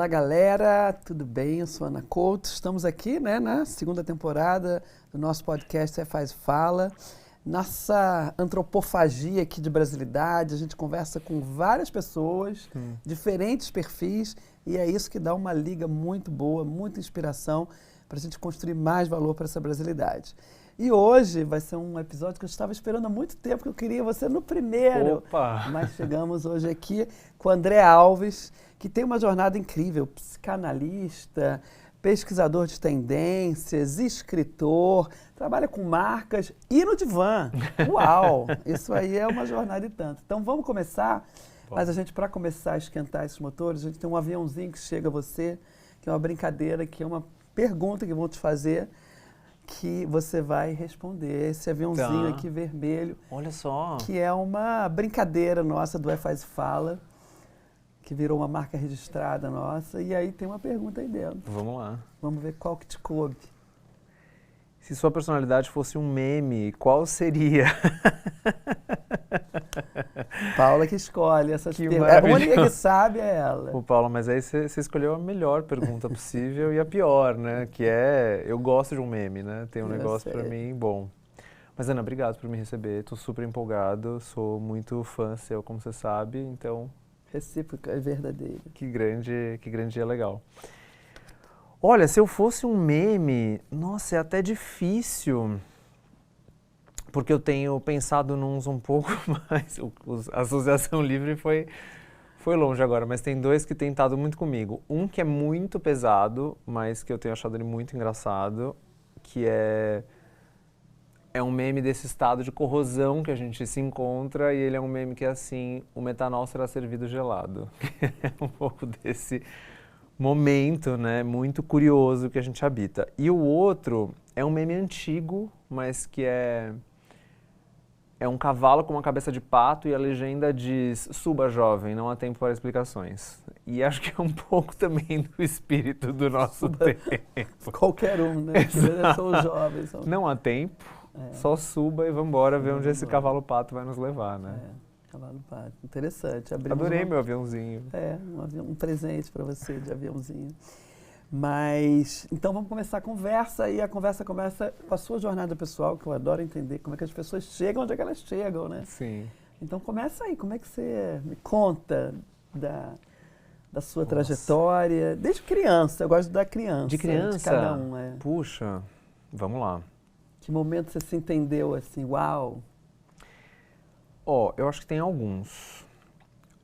galera, tudo bem? Eu sou Ana Couto, estamos aqui na segunda temporada do nosso podcast Faz Fala. Nossa antropofagia aqui de brasilidade, a gente conversa com várias pessoas, diferentes perfis, e é isso que dá uma liga muito boa, muita inspiração para a gente construir mais valor para essa brasilidade. E hoje vai ser um episódio que eu estava esperando há muito tempo, que eu queria você no primeiro. Opa! Mas chegamos hoje aqui com o André Alves, que tem uma jornada incrível, psicanalista, pesquisador de tendências, escritor, trabalha com marcas e no divã. Uau! Isso aí é uma jornada e tanto. Então vamos começar, mas a gente, para começar a esquentar esses motores, a gente tem um aviãozinho que chega a você, que é uma brincadeira, que é uma pergunta que vão te fazer, que você vai responder. Esse aviãozinho aqui vermelho. Olha só. Que é uma brincadeira nossa do Faz Fala, que virou uma marca registrada nossa. E aí tem uma pergunta aí dentro. Vamos lá. Vamos ver qual que te coube. Se sua personalidade fosse um meme, qual seria? Paula que escolhe essas Que perguntas. A única maravilhoso. que sabe é ela. Ô, Paulo, mas aí você escolheu a melhor pergunta possível e a pior, né? Que é, eu gosto de um meme, né? Tem um Eu negócio sei. pra mim bom. Mas, Ana, obrigado por me receber. Tô super empolgado, sou muito fã seu, como você sabe. Então, Recíproca é verdadeira. que grande dia legal. Olha, se eu fosse um meme, nossa, é até difícil, porque eu tenho pensado nuns um pouco mais, a Associação Livre foi longe agora, mas tem dois que têm estado muito comigo. Um que é muito pesado, mas que eu tenho achado ele muito engraçado, que é um meme desse estado de corrosão que a gente se encontra, e ele é um meme que é assim, o metanol será servido gelado. É um pouco desse momento, né, muito curioso que a gente habita. E o outro é um meme antigo, mas que é um cavalo com uma cabeça de pato e a legenda diz: suba jovem, não há tempo para explicações. E acho que é um pouco também do espírito do nosso tempo. Qualquer um, né? Exato. São os jovens. Não há tempo, só suba e vamos embora ver onde esse cavalo pato vai nos levar, né? Cavalo pato. Interessante. Adorei meu aviãozinho. Um presente para você de aviãozinho. Mas, então vamos começar a conversa, e a conversa começa com a sua jornada pessoal, que eu adoro entender como é que as pessoas chegam, onde é que elas chegam, né? Sim. Então começa aí, como é que você me conta da sua Nossa. trajetória, desde criança, eu gosto da criança. De criança? De cada um, Puxa, vamos lá. Que momento você se entendeu assim, uau? Eu acho que tem alguns.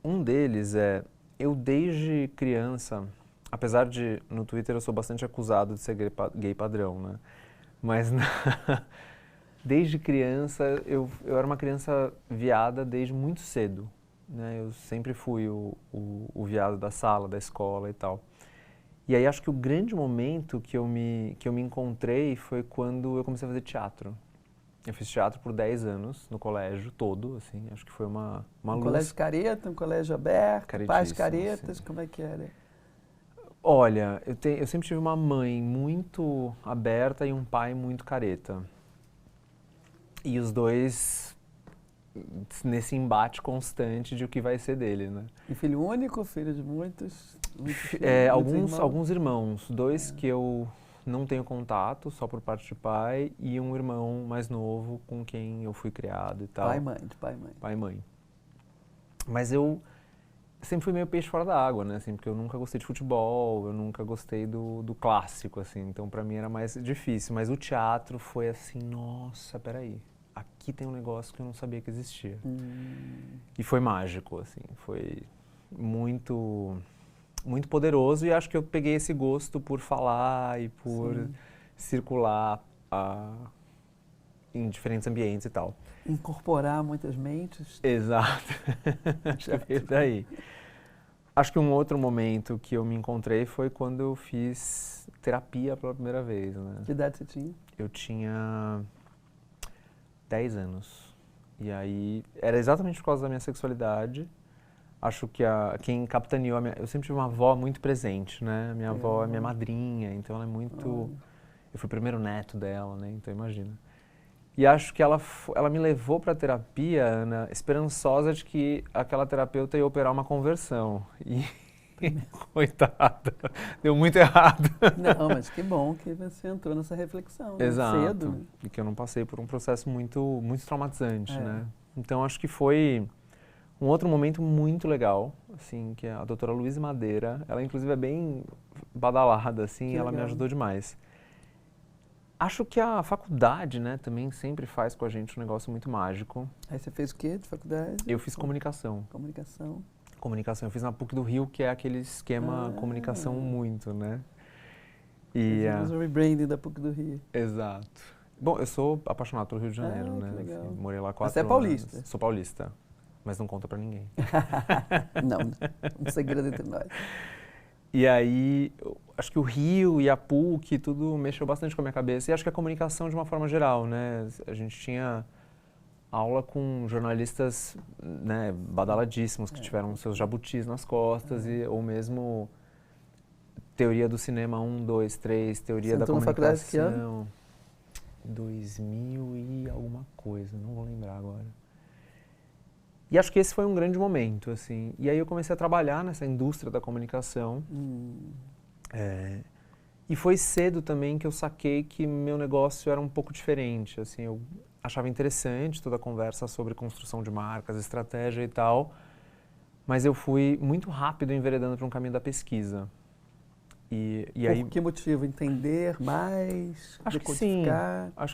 Um deles é, eu desde criança, apesar de no Twitter eu sou bastante acusado de ser gay padrão, né? Mas desde criança, eu era uma criança viada desde muito cedo, né? Eu sempre fui o viado da sala, da escola e tal. E aí acho que o grande momento que eu me encontrei foi quando eu comecei a fazer teatro. Eu fiz teatro por 10 anos, no colégio todo, assim, acho que foi uma luz. Colégio careta, um colégio aberto, pais Caretíssimo, caretas, sim. como é que era? Olha, eu sempre tive uma mãe muito aberta e um pai muito careta. E os dois nesse embate constante de o que vai ser dele, né? E filho único, filho de muitos? Alguns irmãos, dois que eu não tenho contato, só por parte de pai, e um irmão mais novo com quem eu fui criado e tal. Pai e mãe, de pai e mãe. Pai e mãe. Mas eu sempre fui meio peixe fora da água, né? Assim, porque eu nunca gostei de futebol, eu nunca gostei do clássico, assim. Então, pra mim era mais difícil. Mas o teatro foi assim, nossa, peraí. Aqui tem um negócio que eu não sabia que existia. E foi mágico, assim. Foi muito, muito poderoso. E acho que eu peguei esse gosto por falar e por circular em diferentes ambientes e tal. Incorporar muitas mentes. Exato. Acho que veio daí. Acho que um outro momento que eu me encontrei foi quando eu fiz terapia pela primeira vez, né? Que idade você tinha? Eu tinha 10 anos. E aí, era exatamente por causa da minha sexualidade. Acho que quem capitaneou eu sempre tive uma avó muito presente, né? Minha avó é minha madrinha, então ela é muito... Eu fui o primeiro neto dela, né? Então imagina. E acho que ela me levou para a terapia, Ana, esperançosa de que aquela terapeuta ia operar uma conversão. Coitada, deu muito errado. Não, mas que bom que você entrou nessa reflexão, né? Exato, Cedo. Né? e que eu não passei por um processo muito traumatizante, É. né? Então acho que foi um outro momento muito legal, assim, que a doutora Luísa Madeira, ela inclusive é bem badalada, assim, Que ela me legal. ajudou demais. Acho que a faculdade, né, também sempre faz com a gente um negócio muito mágico. Aí você fez o quê de faculdade? Eu fiz comunicação. Comunicação. Comunicação, eu fiz na PUC do Rio, que é aquele esquema comunicação muito, né? E, Fizemos o rebranding da PUC do Rio. exato. Bom, eu sou apaixonado pelo Rio de Janeiro, Que né? legal. Assim, morei lá 4 Você é anos. paulista? Sou paulista, mas não conta pra ninguém. Não, um segredo entre nós. E aí, acho que o Rio e a PUC, tudo mexeu bastante com a minha cabeça. E acho que a comunicação de uma forma geral, né? A gente tinha aula com jornalistas, né, badaladíssimos, que tiveram seus jabutis nas costas, ou mesmo teoria do cinema 1, 2, 3, teoria Você da entrou na comunicação. faculdade que ano? 2000 e alguma coisa, não vou lembrar agora. E acho que esse foi um grande momento, assim. E aí eu comecei a trabalhar nessa indústria da comunicação. E foi cedo também que eu saquei que meu negócio era um pouco diferente, assim. Eu achava interessante toda a conversa sobre construção de marcas, estratégia e tal, mas eu fui muito rápido enveredando para um caminho da pesquisa. E aí, Por que motivo? Entender mais? acho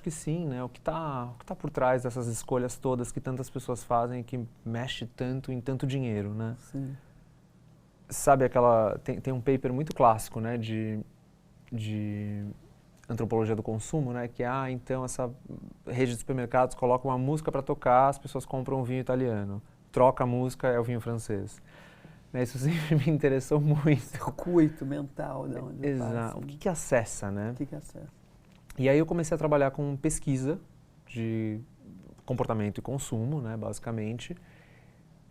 que sim, né? O que tá por trás dessas escolhas todas que tantas pessoas fazem e que mexe tanto em tanto dinheiro, né? Sim. Sabe aquela... Tem um paper muito clássico, né? De antropologia do consumo, né? Que, então essa rede de supermercados coloca uma música para tocar, as pessoas compram um vinho italiano. Troca a música, é o vinho francês. Isso sempre me interessou muito. Circuito mental, de onde Exato. passa. O que acessa, né? O que acessa? E aí eu comecei a trabalhar com pesquisa de comportamento e consumo, né, basicamente.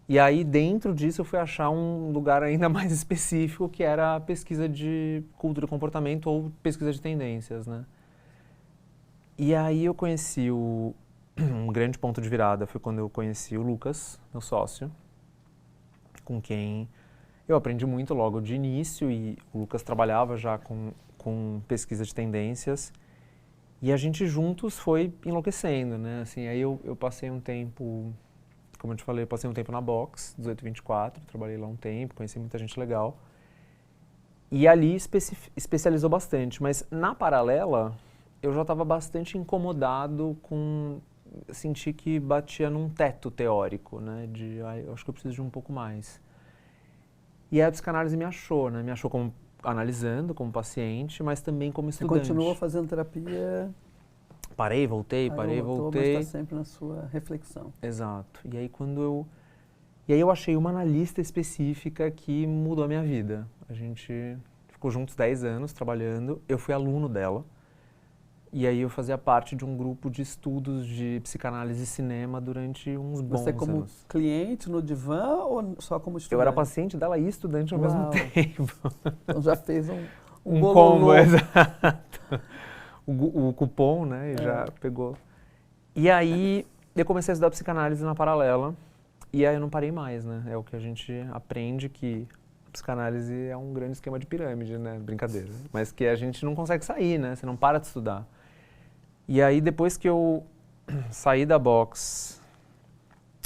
E aí dentro disso eu fui achar um lugar ainda mais específico, que era a pesquisa de cultura e comportamento ou pesquisa de tendências, né? E aí eu conheci um grande ponto de virada, foi quando eu conheci o Lucas, meu sócio, com quem eu aprendi muito logo de início, e o Lucas trabalhava já com pesquisa de tendências, e a gente juntos foi enlouquecendo, né? Assim, aí eu passei um tempo, como eu te falei, eu passei um tempo na Box, 1824, trabalhei lá um tempo, conheci muita gente legal, e ali especializou bastante, mas na paralela eu já estava bastante incomodado com sentir que batia num teto teórico, né? Eu acho que eu preciso de um pouco mais. E aí a psicanálise me achou, né? Me achou como analisando, como paciente, mas também como estudante. Você continuou fazendo terapia? Parei, voltei. Mas está sempre na sua reflexão. Exato. E aí eu achei uma analista específica que mudou a minha vida. A gente ficou juntos 10 anos trabalhando, eu fui aluno dela. E aí eu fazia parte de um grupo de estudos de psicanálise e cinema durante uns bons Você como anos. cliente no divã ou só como estudante? Eu era paciente dela e estudante ao mesmo tempo. Então já fez um combo, exato. O cupom, né, já pegou. E aí eu comecei a estudar psicanálise na paralela, e aí eu não parei mais, né? É o que a gente aprende, que a psicanálise é um grande esquema de pirâmide, né? Brincadeira. Mas que a gente não consegue sair, né? Você não para de estudar. E aí, depois que eu saí da Box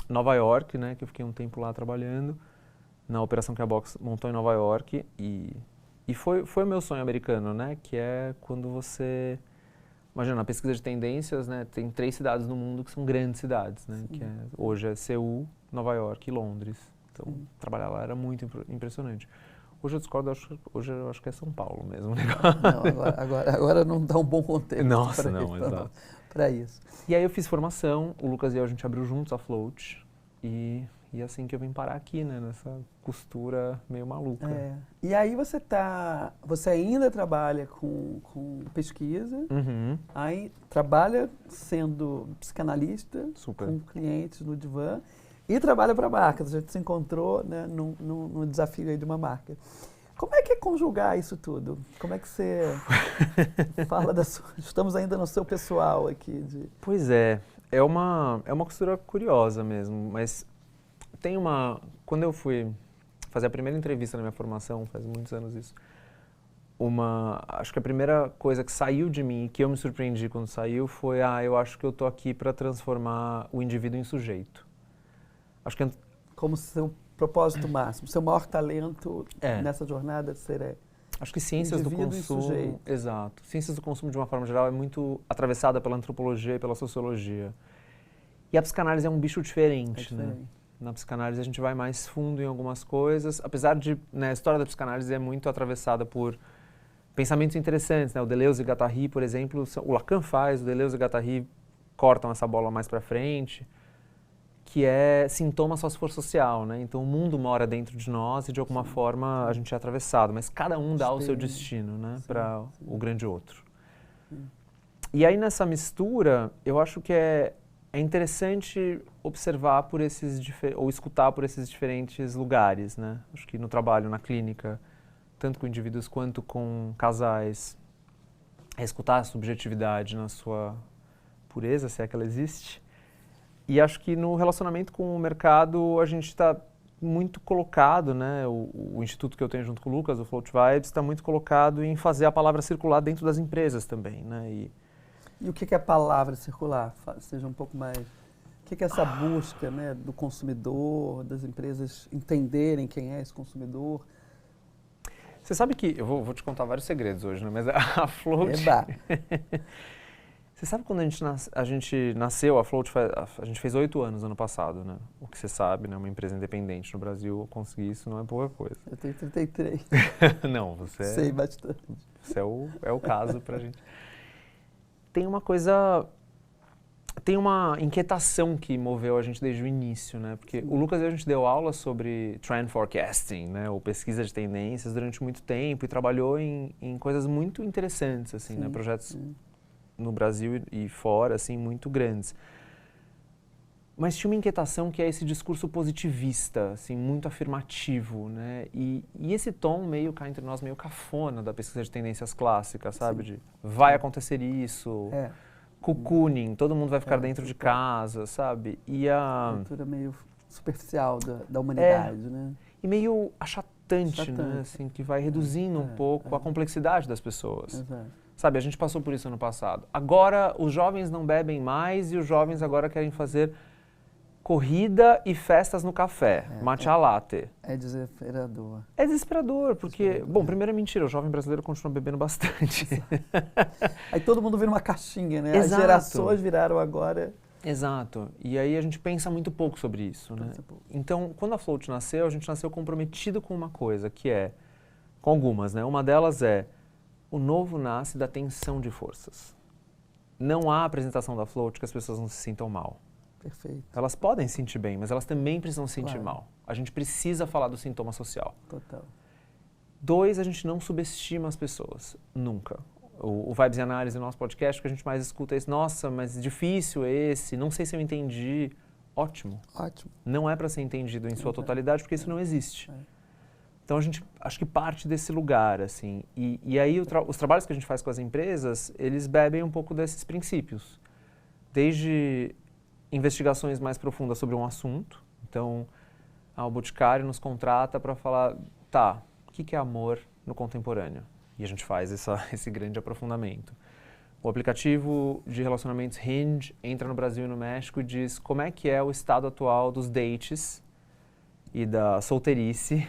Nova York, né, que eu fiquei um tempo lá trabalhando, na operação que a Box montou em Nova York, e foi o meu sonho americano, né, que é quando você... Imagina, na pesquisa de tendências, né, tem 3 cidades no mundo que são grandes cidades, né, que hoje é Seul, Nova York e Londres. Então, trabalhar lá era muito impressionante. Hoje eu discordo, hoje eu acho que é São Paulo mesmo o negócio. Não, agora não dá um bom contexto. Nossa, não, exato. Para isso. E aí eu fiz formação, o Lucas e eu, a gente abriu juntos a Float, e assim que eu vim parar aqui, né, nessa costura meio maluca. E aí você ainda trabalha com pesquisa, aí trabalha sendo psicanalista, com clientes no divã, e trabalha para marcas. A gente se encontrou, né, num desafio aí de uma marca. Como é que é conjugar isso tudo? Como é que você fala da sua... Estamos ainda no seu pessoal aqui. Pois é uma costura curiosa mesmo, mas tem uma... Quando eu fui fazer a primeira entrevista na minha formação, faz muitos anos isso. Acho que a primeira coisa que saiu de mim, que eu me surpreendi quando saiu, foi, eu acho que eu tô aqui para transformar o indivíduo em sujeito. Acho que como seu propósito máximo, seu maior talento nessa jornada ser acho que ciências do consumo, exato. Ciências do consumo de uma forma geral é muito atravessada pela antropologia e pela sociologia. E a psicanálise é um bicho diferente, né? Na psicanálise a gente vai mais fundo em algumas coisas, apesar de, né, a história da psicanálise é muito atravessada por pensamentos interessantes, né? O Deleuze e Guattari, por exemplo, o Lacan faz, o Deleuze e Guattari cortam essa bola mais para frente, que é sintoma sociossocial, né? Então o mundo mora dentro de nós e de alguma forma a gente é atravessado, mas cada um dá o seu destino, né, para o grande outro. E aí nessa mistura, eu acho que é interessante observar por ou escutar por esses diferentes lugares, né? Acho que no trabalho, na clínica, tanto com indivíduos quanto com casais, é escutar a subjetividade na sua pureza, se é que ela existe. E acho que no relacionamento com o mercado a gente está muito colocado, né? O instituto que eu tenho junto com o Lucas, o Float Vibes, está muito colocado em fazer a palavra circular dentro das empresas também, né? E o que é a palavra circular? Seja um pouco mais... O que é essa busca, né, do consumidor, das empresas entenderem quem é esse consumidor? Você sabe que... Eu vou te contar vários segredos hoje, né? Mas a Float... Eba. Você sabe quando a gente nasceu, a Float, a gente fez 8 anos ano passado, né? O que você sabe, né? Uma empresa independente no Brasil, conseguir isso não é pouca coisa. Eu tenho 33. Não, você... Sei bastante. Você é o caso pra gente. Tem uma inquietação que moveu a gente desde o início, né? Porque o Lucas e a gente deu aula sobre trend forecasting, né? Ou pesquisa de tendências durante muito tempo e trabalhou em coisas muito interessantes, assim, né? Projetos no Brasil e fora, assim, muito grandes. Mas tinha uma inquietação que é esse discurso positivista, assim, muito afirmativo, né? E esse tom meio cá entre nós, meio cafona da pesquisa de tendências clássicas, sabe? De vai acontecer isso, cocooning, todo mundo vai ficar dentro de casa, sabe? E a leitura meio superficial da humanidade, né? E meio achatante, né? Assim, que vai reduzindo um pouco a complexidade das pessoas. Exato. Sabe, a gente passou por isso ano passado. Agora, os jovens não bebem mais e os jovens agora querem fazer corrida e festas no café, matcha latte. É desesperador. É desesperador, porque... Bom, primeiro é mentira, o jovem brasileiro continua bebendo bastante. Aí todo mundo vira uma caixinha, né? Exato. As gerações viraram agora... Exato. E aí a gente pensa muito pouco sobre isso, né? Então, quando a Float nasceu, a gente nasceu comprometido com uma coisa, que é... Com algumas, né? Uma delas é... O novo nasce da tensão de forças. Não há apresentação da Float que as pessoas não se sintam mal. Perfeito. Elas podem se sentir bem, mas elas também precisam se sentir mal. A gente precisa falar do sintoma social. Total. 2, a gente não subestima as pessoas. Nunca. O Vibes e Análise, o nosso podcast, que a gente mais escuta é esse. Nossa, mas difícil esse, não sei se eu entendi. Ótimo. Ótimo. Não é para ser entendido em sua totalidade, porque isso não existe. Então, a gente acho que parte desse lugar, assim. E aí, os trabalhos que a gente faz com as empresas, eles bebem um pouco desses princípios. Desde investigações mais profundas sobre um assunto. Então, o Boticário nos contrata para falar, o que é amor no contemporâneo? E a gente faz esse grande aprofundamento. O aplicativo de relacionamentos Hinge entra no Brasil e no México e diz como é que é o estado atual dos dates e da solteirice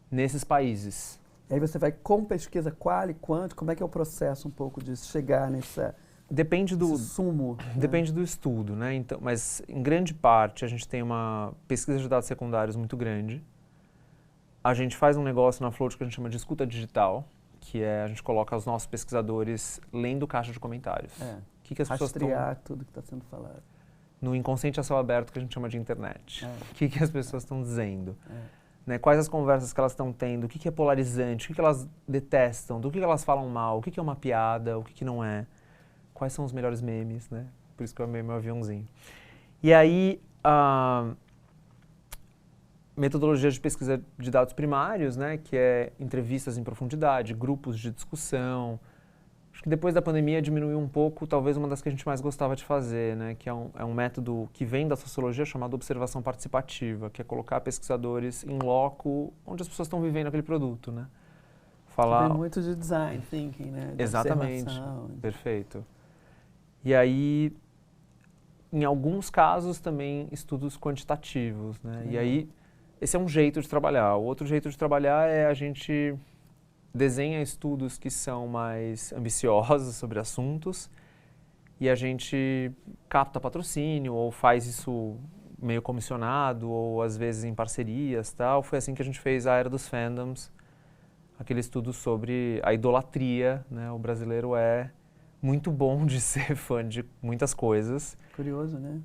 nesses países. E aí você vai com pesquisa qual e quanto, como é que é o processo um pouco de chegar nessa... Depende do sumo. Depende do estudo, né? Então, mas em grande parte a gente tem uma pesquisa de dados secundários muito grande. A gente faz um negócio na Float que a gente chama de escuta digital, que é a gente coloca os nossos pesquisadores lendo caixa de comentários. O que as pessoas rastrear tudo que está sendo falado. No inconsciente a céu aberto que a gente chama de internet. O que as pessoas estão dizendo. Né, quais as conversas que elas estão tendo, o que é polarizante, o que elas detestam, do que elas falam mal, o que é uma piada, o que não é, quais são os melhores memes, né? Por isso que eu amei meu aviãozinho. E aí, metodologia de pesquisa de dados primários, né, que é entrevistas em profundidade, grupos de discussão, Acho que depois da pandemia diminuiu um pouco, talvez uma das que a gente mais gostava de fazer, né? Que é um método que vem da sociologia chamado observação participativa, que é colocar pesquisadores em loco onde as pessoas estão vivendo aquele produto, né? Falar... Tem muito de design thinking, né? De exatamente, observação. Perfeito. E aí, em alguns casos também estudos quantitativos, né? E aí, esse é um jeito de trabalhar. O outro jeito de trabalhar é a gente desenha estudos que são mais ambiciosos sobre assuntos e a gente capta patrocínio ou faz isso meio comissionado ou às vezes em parcerias, tal. Foi assim que a gente fez a Era dos Fandoms, aquele estudo sobre a idolatria, né? O brasileiro é muito bom de ser fã de muitas coisas. Curioso, né?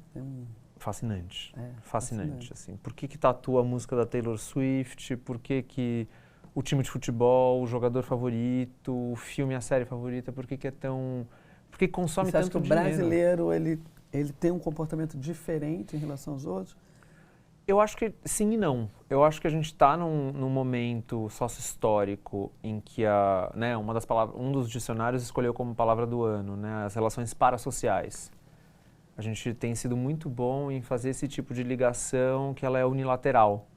Fascinante. Fascinante, assim. Por que tatua a música da Taylor Swift? Por que o time de futebol, o jogador favorito, o filme, a série favorita, por que é tão... Por que consome tanto dinheiro? Você acha que o brasileiro, ele tem um comportamento diferente em relação aos outros? Eu acho que sim e não. Eu acho que a gente está num momento sócio-histórico em que uma das palavras, um dos dicionários escolheu como palavra do ano, né, as relações parassociais. A gente tem sido muito bom em fazer esse tipo de ligação que ela é unilateral.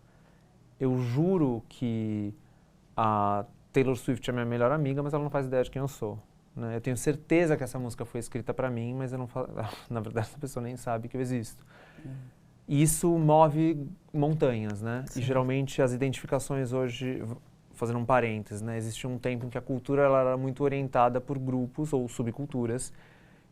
Eu juro que a Taylor Swift é minha melhor amiga, mas ela não faz ideia de quem eu sou. Né? Eu tenho certeza que essa música foi escrita para mim, mas eu não na verdade essa pessoa nem sabe que eu existo. E isso move montanhas, né? Sim. E geralmente as identificações hoje, fazendo um parênteses, né? Existia um tempo em que a cultura ela era muito orientada por grupos ou subculturas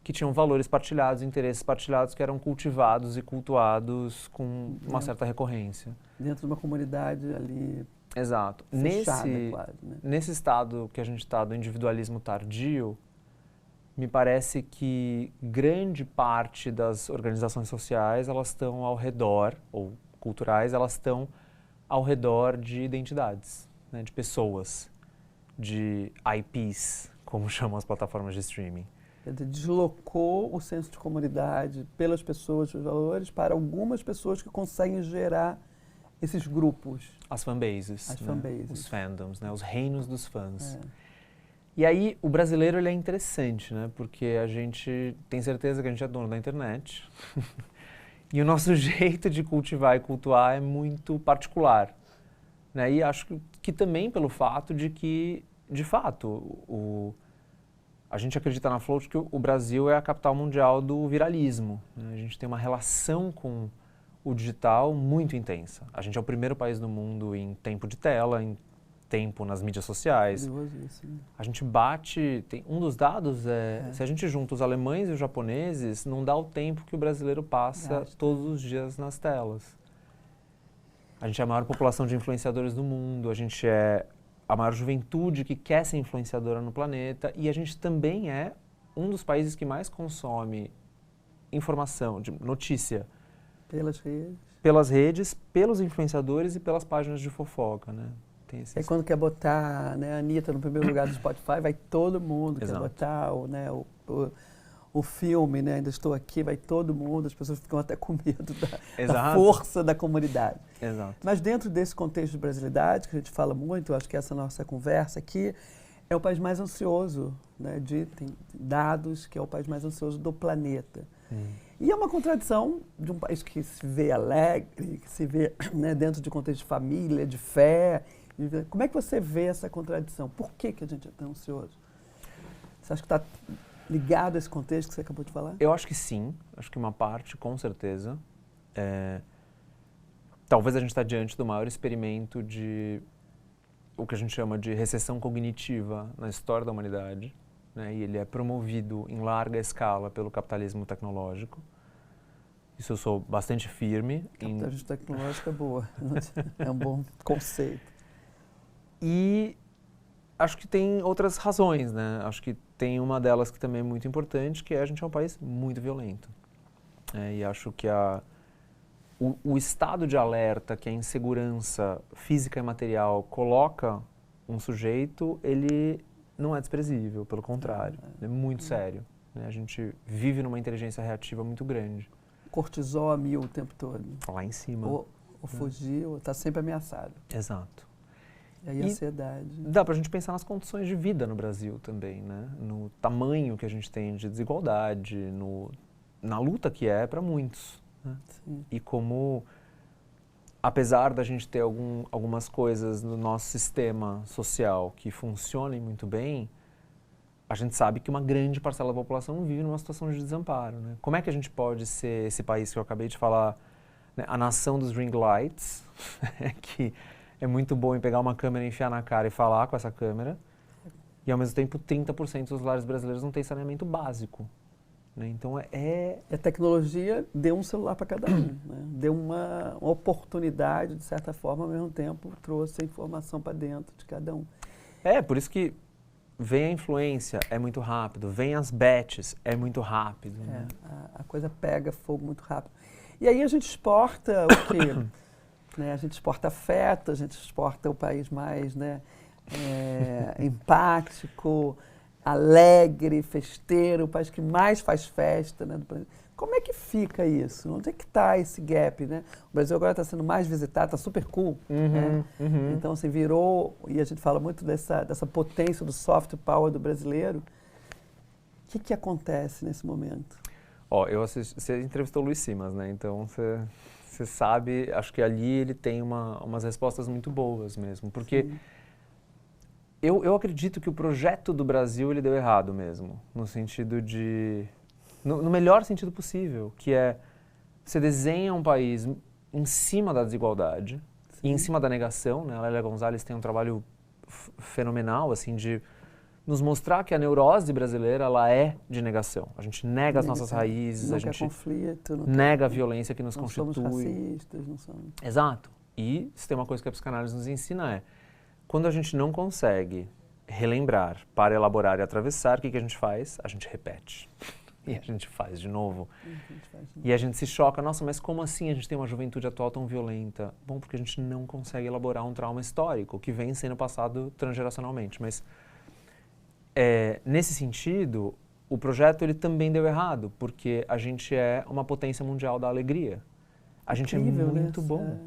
que tinham valores partilhados, interesses partilhados que eram cultivados e cultuados com uma certa recorrência. Dentro de uma comunidade ali... Exato. Fechada, quase, né? Nesse estado que a gente está do individualismo tardio, me parece que grande parte das organizações sociais, elas estão ao redor, ou culturais, elas estão ao redor de identidades, né, de pessoas, de IPs, como chamam as plataformas de streaming. Quer dizer, deslocou o senso de comunidade pelas pessoas, os valores, para algumas pessoas que conseguem gerar esses grupos. As fanbases. As né? fanbases. Os fandoms, né? Os reinos dos fãs. E aí, o brasileiro ele é interessante, né? Porque a gente tem certeza que a gente é dono da internet. E o nosso jeito de cultivar e cultuar é muito particular. Né? E acho que também pelo fato de que, de fato, a gente acredita na Float que o Brasil é a capital mundial do viralismo. Né? A gente tem uma relação com o digital muito intensa. A gente é o primeiro país do mundo em tempo de tela, em tempo nas mídias sociais. Isso, né? A gente bate... um dos dados se a gente junta os alemães e os japoneses, não dá o tempo que o brasileiro passa todos os dias nas telas. A gente é a maior população de influenciadores do mundo, a gente é a maior juventude que quer ser influenciadora no planeta e a gente também é um dos países que mais consome informação, de notícia. Pelas redes, pelos influenciadores e pelas páginas de fofoca, né? É quando quer botar, né, a Anitta no primeiro lugar do Spotify, vai todo mundo. Exato. Quer botar o filme, né, Ainda Estou Aqui, vai todo mundo, as pessoas ficam até com medo da força da comunidade. Exato. Mas dentro desse contexto de brasilidade, que a gente fala muito, eu acho que essa nossa conversa aqui, é o país mais ansioso, né, tem dados que é o país mais ansioso do planeta. E é uma contradição de um país que se vê alegre, que se vê, né, dentro de contexto de família, de fé. Como é que você vê essa contradição? Por que a gente é tão ansioso? Você acha que está ligado a esse contexto que você acabou de falar? Eu acho que sim. Acho que uma parte, com certeza. Talvez a gente está diante do maior experimento de o que a gente chama de recessão cognitiva na história da humanidade. Né? E ele é promovido em larga escala pelo capitalismo tecnológico. Isso eu sou bastante firme. Capitalismo tecnológico é boa. É um bom conceito. E acho que tem outras razões, né? Acho que tem uma delas que também é muito importante, que a gente é um país muito violento. E acho que o estado de alerta que a insegurança física e material coloca um sujeito, ele não é desprezível, pelo contrário, é muito sério. Né? A gente vive numa inteligência reativa muito grande. Cortisol a 1000 o tempo todo. Lá em cima. Ou fugir, ou está sempre ameaçado. Exato. E aí a ansiedade. Dá pra gente pensar nas condições de vida no Brasil também, né? No tamanho que a gente tem de desigualdade, na luta que é para muitos. Né? E como, apesar da gente ter algumas coisas no nosso sistema social que funcionem muito bem, a gente sabe que uma grande parcela da população vive numa situação de desamparo. Né? Como é que a gente pode ser esse país que eu acabei de falar, né? A nação dos ring lights, que é muito bom em pegar uma câmera, enfiar na cara e falar com essa câmera, e ao mesmo tempo 30% dos lares brasileiros não têm saneamento básico. Né? Então A tecnologia deu um celular para cada um, né? Deu uma oportunidade, de certa forma, ao mesmo tempo trouxe a informação para dentro de cada um. Por isso que vem a influência, é muito rápido, vem as bets, é muito rápido. Né? A coisa pega fogo muito rápido. E aí a gente exporta o quê? Né? A gente exporta afeto, a gente exporta o país mais, né, empático, alegre, festeiro, o país que mais faz festa. Né, como é que fica isso? Onde é que está esse gap? Né? O Brasil agora está sendo mais visitado, está super cool. Né? Então, assim, virou, e a gente fala muito dessa potência do soft power do brasileiro. O que acontece nesse momento? Você entrevistou o Luiz Simas, né? Então, você sabe, acho que ali ele tem umas respostas muito boas mesmo, porque eu acredito que o projeto do Brasil ele deu errado mesmo, no sentido de, no melhor sentido possível, que é você desenha um país em cima da desigualdade e em cima da negação, né? A Lélia Gonzalez tem um trabalho fenomenal, assim, de nos mostrar que a neurose brasileira ela é de negação. A gente nega as nossas raízes, a gente conflito, nega a violência que nos constitui. Não somos racistas, não somos... Exato. E se tem uma coisa que a psicanálise nos ensina é, quando a gente não consegue relembrar, para elaborar e atravessar, o que a gente faz? A gente repete. E a gente faz de novo. E a gente se choca, nossa, mas como assim a gente tem uma juventude atual tão violenta? Bom, porque a gente não consegue elaborar um trauma histórico que vem sendo passado transgeracionalmente. Mas nesse sentido, o projeto ele também deu errado, porque a gente é uma potência mundial da alegria. A gente é muito bom.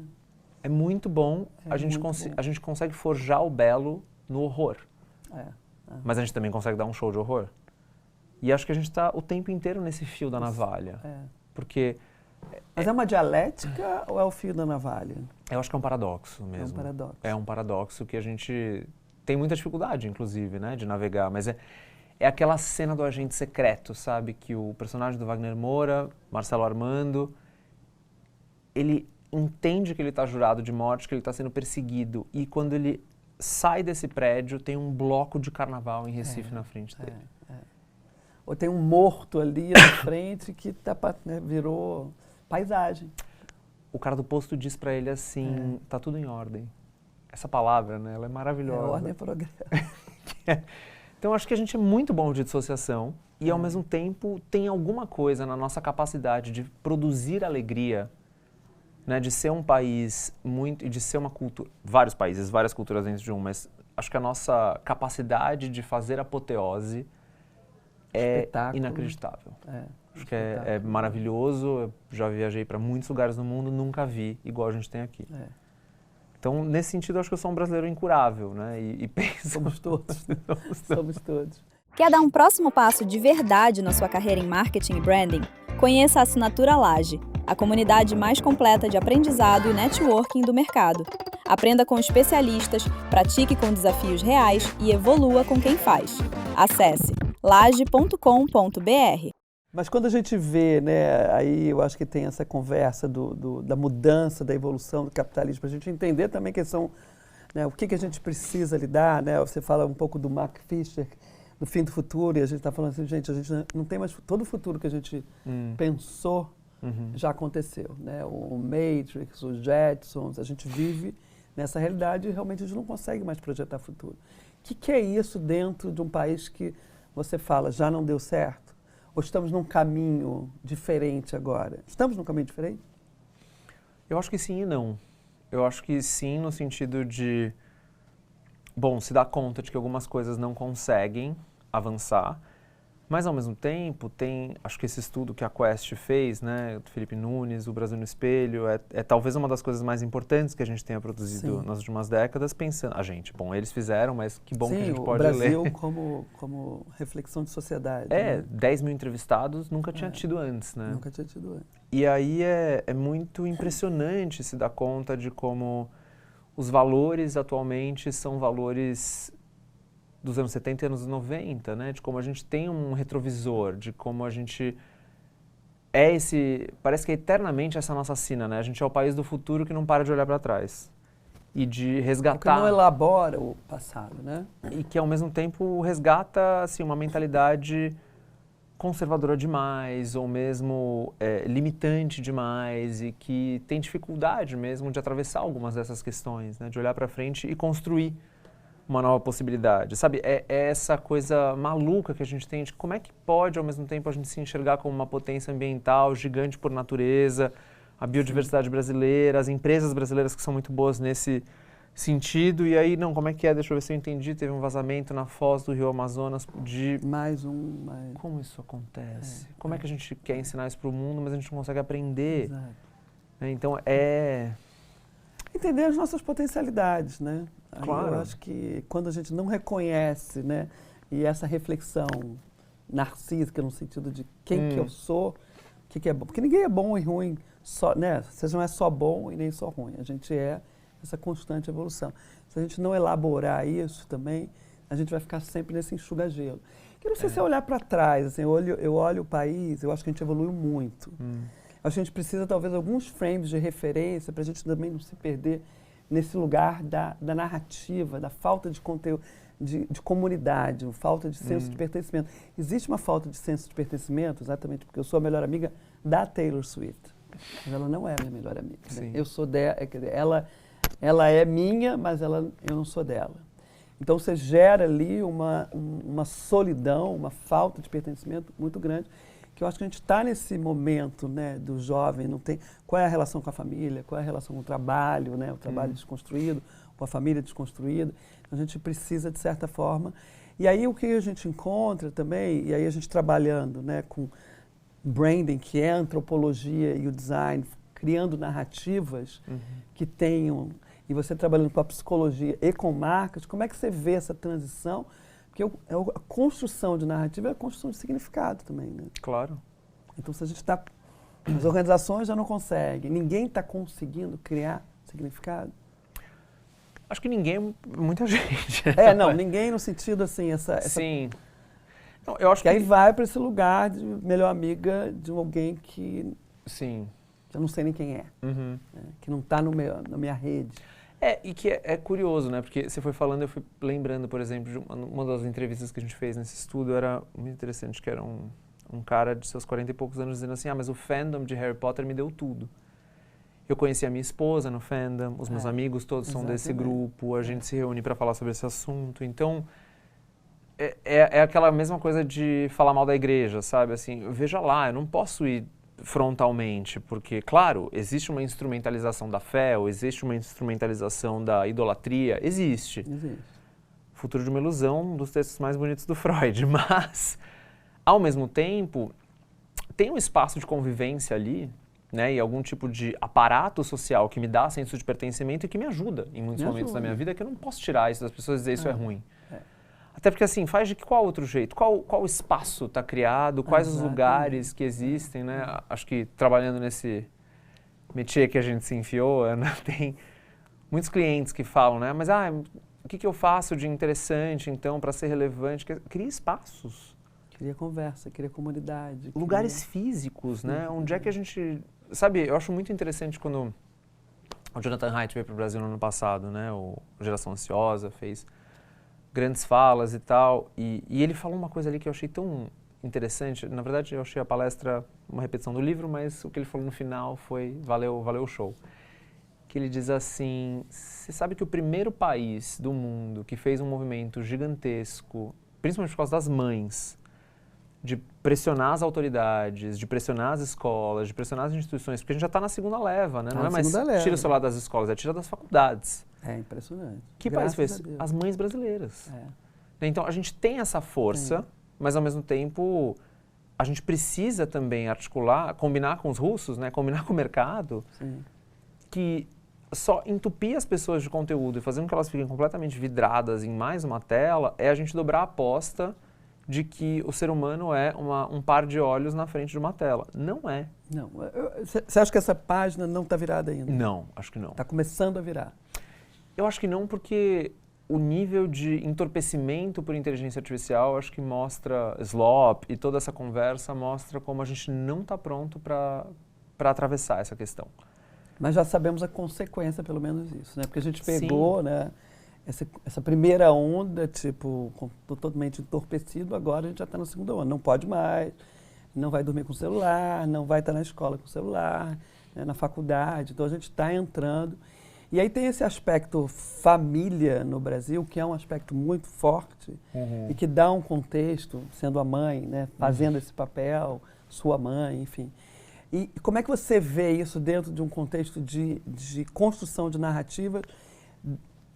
É muito bom. A gente consegue forjar o belo no horror. Mas a gente também consegue dar um show de horror. E acho que a gente está o tempo inteiro nesse fio da navalha. Porque... Mas é uma dialética ou é o fio da navalha? Eu acho que é um paradoxo mesmo. É um paradoxo. É um paradoxo que a gente tem muita dificuldade, inclusive, né, de navegar. Mas é aquela cena do agente secreto, sabe? Que o personagem do Wagner Moura, Marcelo Armando, ele entende que ele está jurado de morte, que ele está sendo perseguido. E quando ele sai desse prédio, tem um bloco de carnaval em Recife na frente dele. Ou tem um morto ali na frente que virou paisagem. O cara do posto diz para ele assim, tá tudo em ordem. Essa palavra, né, ela é maravilhosa. Ordem e progresso. Então, acho que a gente é muito bom de dissociação e, ao mesmo tempo, tem alguma coisa na nossa capacidade de produzir alegria, né, de ser um país muito, e de ser uma cultura, vários países, várias culturas dentro de um, mas acho que a nossa capacidade de fazer apoteose é inacreditável. Acho que é maravilhoso, eu já viajei para muitos lugares no mundo, nunca vi igual a gente tem aqui. Então, nesse sentido, acho que eu sou um brasileiro incurável, né? E penso... Somos todos. Somos todos. Quer dar um próximo passo de verdade na sua carreira em marketing e branding? Conheça a Assinatura Laje, a comunidade mais completa de aprendizado e networking do mercado. Aprenda com especialistas, pratique com desafios reais e evolua com quem faz. Acesse laje.com.br. Mas quando a gente vê, né, aí eu acho que tem essa conversa da mudança, da evolução do capitalismo, para a gente entender também que são, né, o que a gente precisa lidar, né? Você fala um pouco do Mark Fisher, do fim do futuro, e a gente está falando assim, gente, a gente não tem mais... Todo o futuro que a gente pensou já aconteceu, né? O Matrix, os Jetsons, a gente vive nessa realidade e realmente a gente não consegue mais projetar futuro. O que é isso dentro de um país que você fala, já não deu certo? Ou estamos num caminho diferente agora? Estamos num caminho diferente? Eu acho que sim e não. Eu acho que sim no sentido de, bom, se dar conta de que algumas coisas não conseguem avançar, Mas, ao mesmo tempo, tem, acho que esse estudo que a Quest fez, né, do Felipe Nunes, o Brasil no Espelho, é talvez uma das coisas mais importantes que a gente tenha produzido nas últimas décadas, pensando... Bom, eles fizeram, mas que bom que a gente pode ler. Sim, o Brasil como reflexão de sociedade. 10 mil entrevistados nunca tinha tido antes, né? Nunca tinha tido antes. E aí é muito impressionante se dar conta de como os valores atualmente são valores dos anos 70 e anos 90, né? De como a gente tem um retrovisor, de como a gente parece que é eternamente essa nossa sina, né? A gente é o país do futuro que não para de olhar para trás. E de resgatar... Que não elabora o passado, né? E que, ao mesmo tempo, resgata, assim, uma mentalidade conservadora demais, ou mesmo limitante demais, e que tem dificuldade mesmo de atravessar algumas dessas questões, né? De olhar para frente e construir uma nova possibilidade, sabe? É essa coisa maluca que a gente tem de como é que pode, ao mesmo tempo, a gente se enxergar como uma potência ambiental gigante por natureza, a biodiversidade brasileira, as empresas brasileiras que são muito boas nesse sentido, e aí, não, como é que é? Deixa eu ver se eu entendi, teve um vazamento na foz do Rio Amazonas de... Como isso acontece? Como é que a gente quer ensinar isso para o mundo, mas a gente não consegue aprender? Exato. Então, entender as nossas potencialidades, né? Claro. Eu acho que quando a gente não reconhece, né, e essa reflexão narcísica no sentido de quem que eu sou, o que é bom, porque ninguém é bom e ruim, só, né? Você não é só bom e nem só ruim, a gente é essa constante evolução. Se a gente não elaborar isso também, a gente vai ficar sempre nesse enxuga-gelo. Que não sei se é olhar para trás, assim, eu olho o país, eu acho que a gente evoluiu muito. Acho que a gente precisa, talvez, alguns frames de referência para a gente também não se perder nesse lugar da narrativa, da falta de conteúdo, de comunidade, falta de senso de pertencimento. Existe uma falta de senso de pertencimento, exatamente porque eu sou a melhor amiga da Taylor Swift. Mas ela não é a minha melhor amiga. Né? Eu sou dela, ela é minha, mas eu não sou dela. Então você gera ali uma solidão, uma falta de pertencimento muito grande, que eu acho que a gente está nesse momento, né, do jovem, não tem... Qual é a relação com a família, qual é a relação com o trabalho, né, o trabalho desconstruído, com a família desconstruída. Então, a gente precisa, de certa forma... E aí o que a gente encontra também, e aí a gente trabalhando, né, com branding, que é a antropologia e o design, criando narrativas que tenham... E você trabalhando com a psicologia e com marcas, como é que você vê essa transição? Porque a construção de narrativa é a construção de significado também, né? Claro. Então, se a gente está... As organizações já não conseguem, ninguém está conseguindo criar significado. Acho que ninguém, muita gente. Ninguém no sentido assim, Sim. Não, eu acho que aí vai para esse lugar de melhor amiga de alguém que... Sim. Que eu não sei nem quem é, né? Que não está na minha rede. E que é curioso, né? Porque você foi falando, eu fui lembrando, por exemplo, de uma das entrevistas que a gente fez nesse estudo, era muito interessante, que era um cara de seus 40 e poucos anos dizendo assim, mas o fandom de Harry Potter me deu tudo. Eu conheci a minha esposa no fandom, os meus amigos todos são desse grupo, a gente se reúne para falar sobre esse assunto. Então, é aquela mesma coisa de falar mal da igreja, sabe? Assim, veja lá, eu não posso ir frontalmente, porque, claro, existe uma instrumentalização da fé, ou existe uma instrumentalização da idolatria, existe. Futuro de uma Ilusão, um dos textos mais bonitos do Freud, mas, ao mesmo tempo, tem um espaço de convivência ali, né, e algum tipo de aparato social que me dá senso de pertencimento e que me ajuda em muitos momentos da minha vida, que eu não posso tirar isso das pessoas e dizer isso é ruim. Até porque, assim, faz de qual outro jeito? Qual espaço está criado? Quais os lugares que existem, né? Acho que trabalhando nesse métier que a gente se enfiou, Ana, tem muitos clientes que falam, né? Mas, o que eu faço de interessante, então, para ser relevante? Cria espaços. Cria conversa, cria comunidade. Lugares físicos, né? Onde é que a gente... Sabe, eu acho muito interessante quando o Jonathan Haidt veio para o Brasil no ano passado, né? O Geração Ansiosa fez grandes falas e tal, e ele falou uma coisa ali que eu achei tão interessante. Na verdade, eu achei a palestra uma repetição do livro, mas o que ele falou no final foi valeu o show. Que ele diz assim, você sabe que o primeiro país do mundo que fez um movimento gigantesco, principalmente por causa das mães, de pressionar as autoridades, de pressionar as escolas, de pressionar as instituições, porque a gente já está na segunda leva, né? Não é mais tira o celular das escolas, é tira das faculdades. É impressionante. Que país fez? As mães brasileiras. Então, a gente tem essa força, mas ao mesmo tempo a gente precisa também articular, combinar com os russos, né, combinar com o mercado, Sim. que só entupir as pessoas de conteúdo e fazer com que elas fiquem completamente vidradas em mais uma tela é a gente dobrar a aposta de que o ser humano é um par de olhos na frente de uma tela. Não é. Não. Você acha que essa página não está virada ainda? Não, acho que não. Está começando a virar. Eu acho que não, porque o nível de entorpecimento por inteligência artificial, acho que mostra, slop e toda essa conversa mostra como a gente não está pronto para atravessar essa questão. Mas já sabemos a consequência, pelo menos isso, né? Porque a gente pegou, né, essa primeira onda, tipo, totalmente entorpecido, agora a gente já está na segunda onda. Não pode mais, não vai dormir com o celular, não vai estar na escola com o celular, né, na faculdade. Então a gente está entrando. E aí tem esse aspecto família no Brasil, que é um aspecto muito forte e que dá um contexto, sendo a mãe, né, fazendo esse papel, sua mãe, enfim. E como é que você vê isso dentro de um contexto de construção de narrativa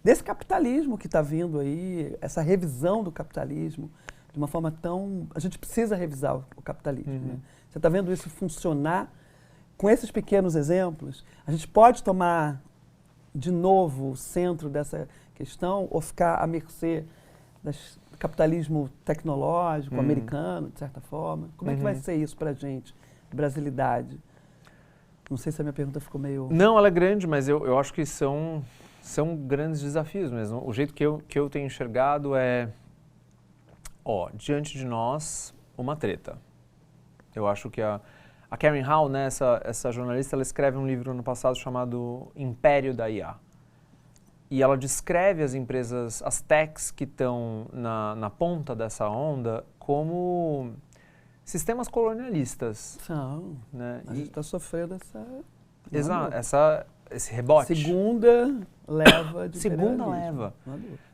desse capitalismo que está vindo aí, essa revisão do capitalismo, de uma forma tão... A gente precisa revisar o capitalismo. Né? Você está vendo isso funcionar com esses pequenos exemplos? A gente pode tomar de novo o centro dessa questão ou ficar à mercê do capitalismo tecnológico, americano, de certa forma? Como é que vai ser isso para a gente? Brasilidade. Não sei se a minha pergunta ficou meio... Não, ela é grande, mas eu acho que são grandes desafios mesmo. O jeito que eu tenho enxergado é, diante de nós, uma treta. Eu acho que a Karen Hall, né, essa jornalista, ela escreve um livro no passado chamado Império da IA. E ela descreve as empresas, as techs que estão na ponta dessa onda como sistemas colonialistas. Não, né? a gente está sofrendo essa... Exato, esse rebote. Segunda leva de Segunda imperialismo. leva.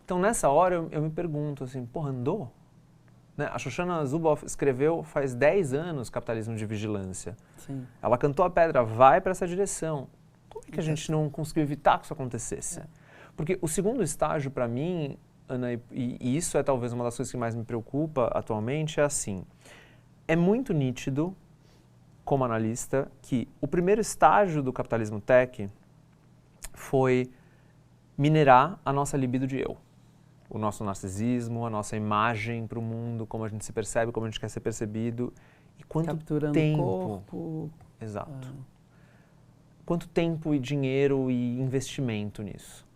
Então, nessa hora, eu me pergunto assim, porra, andou? Né? A Shoshana Zuboff escreveu faz 10 anos Capitalismo de Vigilância. Sim. Ela cantou a pedra, vai para essa direção. Como é que a gente não conseguiu evitar que isso acontecesse? Porque o segundo estágio, para mim, Ana, e isso é talvez uma das coisas que mais me preocupa atualmente, é assim... É muito nítido, como analista, que o primeiro estágio do capitalismo tech foi minerar a nossa libido de eu. O nosso narcisismo, a nossa imagem para o mundo, como a gente se percebe, como a gente quer ser percebido. E quanto capturando tempo... o corpo. Exato. Quanto tempo e dinheiro e investimento nisso.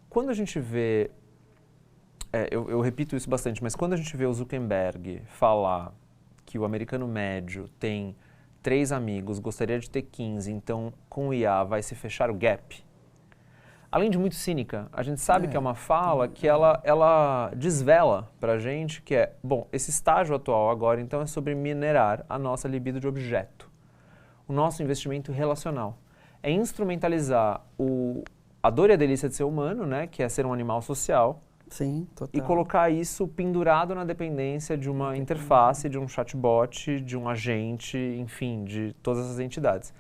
Quando a gente vê... eu repito isso bastante, mas quando a gente vê o Zuckerberg falar que o americano médio tem 3 amigos, gostaria de ter 15, então com o IA vai se fechar o gap. Além de muito cínica, a gente sabe que é uma fala que ela desvela pra gente que é, bom, esse estágio atual agora então é sobre minerar a nossa libido de objeto. O nosso investimento relacional. É instrumentalizar a dor e a delícia de ser humano, né, que é ser um animal social, Sim, total. e colocar isso pendurado na dependência de uma interface, de um chatbot, de um agente, enfim, de todas essas entidades.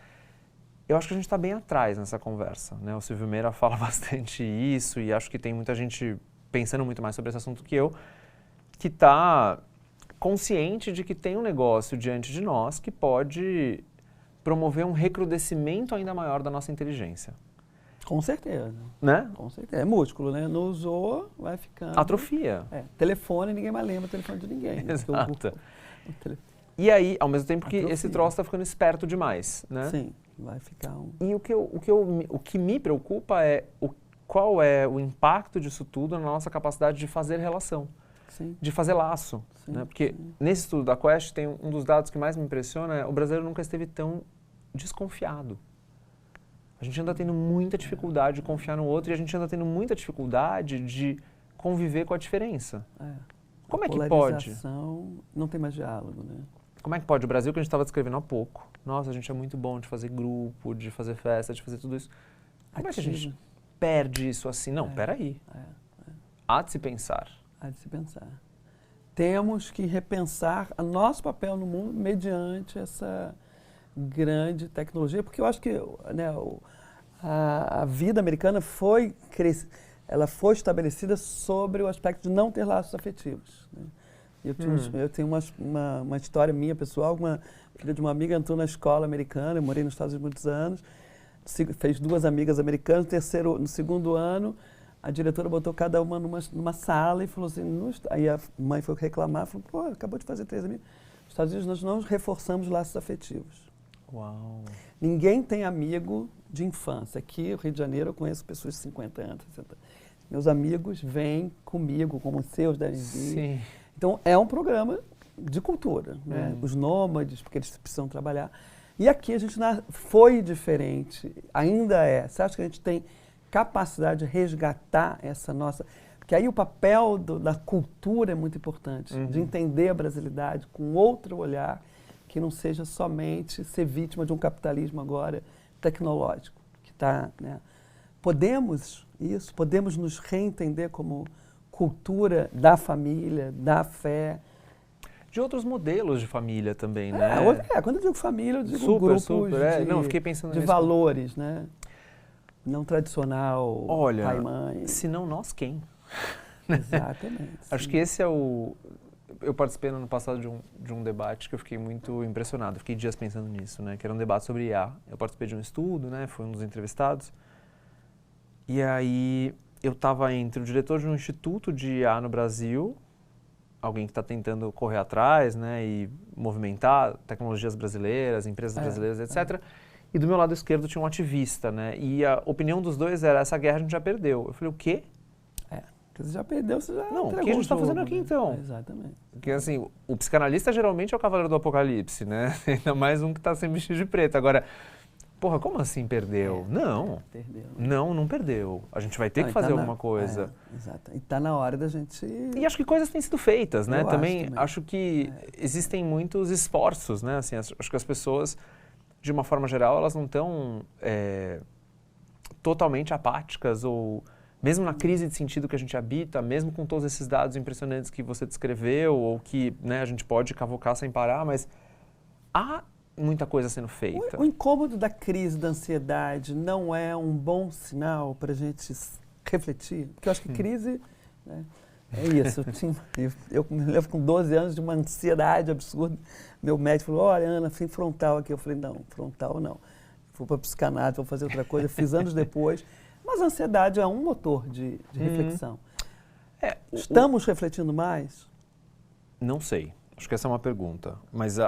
Eu acho que a gente está bem atrás nessa conversa, né? O Silvio Meira fala bastante isso e acho que tem muita gente pensando muito mais sobre esse assunto que eu, que está consciente de que tem um negócio diante de nós que pode promover um recrudescimento ainda maior da nossa inteligência. Com certeza. Né? Com certeza. É músculo, né? Não usou, vai ficando... Atrofia. Telefone, ninguém mais lembra o telefone de ninguém. Né? Exato. E aí, ao mesmo tempo que Atrofia. esse troço está ficando esperto demais, né? Sim, vai ficar um... E o que me preocupa é qual é o impacto disso tudo na nossa capacidade de fazer relação, Sim. de fazer laço. Sim, Né? Porque sim. nesse estudo da Quest tem um dos dados que mais me impressiona é o brasileiro nunca esteve tão desconfiado. A gente anda tendo muita dificuldade de confiar no outro e a gente anda tendo muita dificuldade de conviver com a diferença. Como é que pode? Polarização, não tem mais diálogo, né? Como é que pode? O Brasil, que a gente estava descrevendo há pouco, nossa, a gente é muito bom de fazer grupo, de fazer festa, de fazer tudo isso. Como é que a gente perde isso assim? Não, peraí. Há de se pensar. Há de se pensar. Temos que repensar o nosso papel no mundo mediante essa grande tecnologia, porque eu acho que, né, a vida americana ela foi estabelecida sobre o aspecto de não ter laços afetivos. Né? Eu tenho uma história minha pessoal, uma filha de uma amiga entrou na escola americana, eu morei nos Estados Unidos muitos anos, fez 2 amigas americanas, no segundo ano, a diretora botou cada uma numa sala e falou assim, aí a mãe foi reclamar, falou, pô, acabou de fazer 3 amigos. Nos Estados Unidos nós não reforçamos laços afetivos. Uau. Ninguém tem amigo de infância. Aqui, no Rio de Janeiro, eu conheço pessoas de 50 anos, 60 anos. Meus amigos vêm comigo, como os seus devem vir. Sim. Então, é um programa de cultura, né? Os nômades, porque eles precisam trabalhar. E aqui a gente foi diferente, ainda é. Você acha que a gente tem capacidade de resgatar essa nossa... Porque aí o papel da cultura é muito importante, de entender a brasilidade com outro olhar, que não seja somente ser vítima de um capitalismo agora tecnológico, que está, né? Podemos nos reentender como cultura da família, da fé. De outros modelos de família também, né? Quando eu digo família, eu digo super, grupos super, não, fiquei pensando de nisso. valores, né? Não tradicional, olha, pai e mãe. Se não nós, quem? Exatamente. Acho que esse é o... Eu participei no ano passado de um debate que eu fiquei muito impressionado, fiquei dias pensando nisso, né? Que era um debate sobre IA. Eu participei de um estudo, né? Fui um dos entrevistados. E aí eu estava entre o diretor de um instituto de IA no Brasil, alguém que está tentando correr atrás, né? E movimentar tecnologias brasileiras, empresas brasileiras, etc. E do meu lado esquerdo tinha um ativista, né? E a opinião dos dois era, essa guerra a gente já perdeu. Eu falei, o quê? Você já perdeu, você já não, o que a gente está fazendo aqui, então? Exatamente. Porque, assim, o psicanalista geralmente é o cavaleiro do apocalipse, né? Ainda mais um que está sem vestido de preto. Agora, porra, como assim perdeu? Não. Perdeu. Não perdeu. A gente vai ter que fazer alguma coisa. Exato. E está na hora da gente... E acho que coisas têm sido feitas, né? Eu Também acho que existem muitos esforços, né? Assim, acho que as pessoas, de uma forma geral, elas não estão totalmente apáticas ou... Mesmo na crise de sentido que a gente habita, mesmo com todos esses dados impressionantes que você descreveu, ou que, né, a gente pode cavocar sem parar, mas há muita coisa sendo feita. O incômodo da crise, da ansiedade, não é um bom sinal para a gente refletir? Porque eu acho que crise, né, é isso. Eu me lembro com 12 anos de uma ansiedade absurda. Meu médico falou, olha, Ana, tem frontal aqui. Eu falei, não, frontal não. Vou para psicanálise, vou fazer outra coisa. Fiz anos depois. Mas a ansiedade é um motor de reflexão. Estamos refletindo mais? Não sei. Acho que essa é uma pergunta. Mas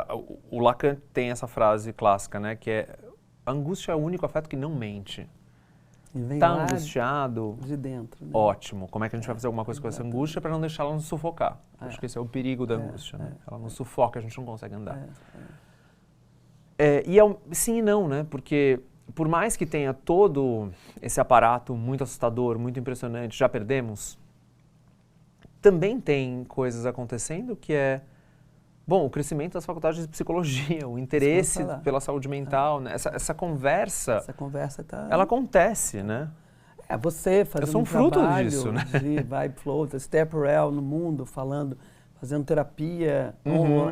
o Lacan tem essa frase clássica, né? Que é, a angústia é o único afeto que não mente. Está angustiado? De dentro. Né? Ótimo. Como é que a gente vai fazer alguma coisa com essa angústia para não deixar ela nos sufocar? Acho que esse é o perigo da angústia. Né? Ela nos sufoca, a gente não consegue andar. Sim e não, né? Porque... Por mais que tenha todo esse aparato muito assustador, muito impressionante, já perdemos, também tem coisas acontecendo que é, bom, o crescimento das faculdades de psicologia, o interesse pela saúde mental, né? Essa conversa... Essa conversa tá... Ela acontece, né? Você fazendo Eu sou um fruto disso, né? De Vibe Flow, Step-Rel no mundo, fazendo terapia,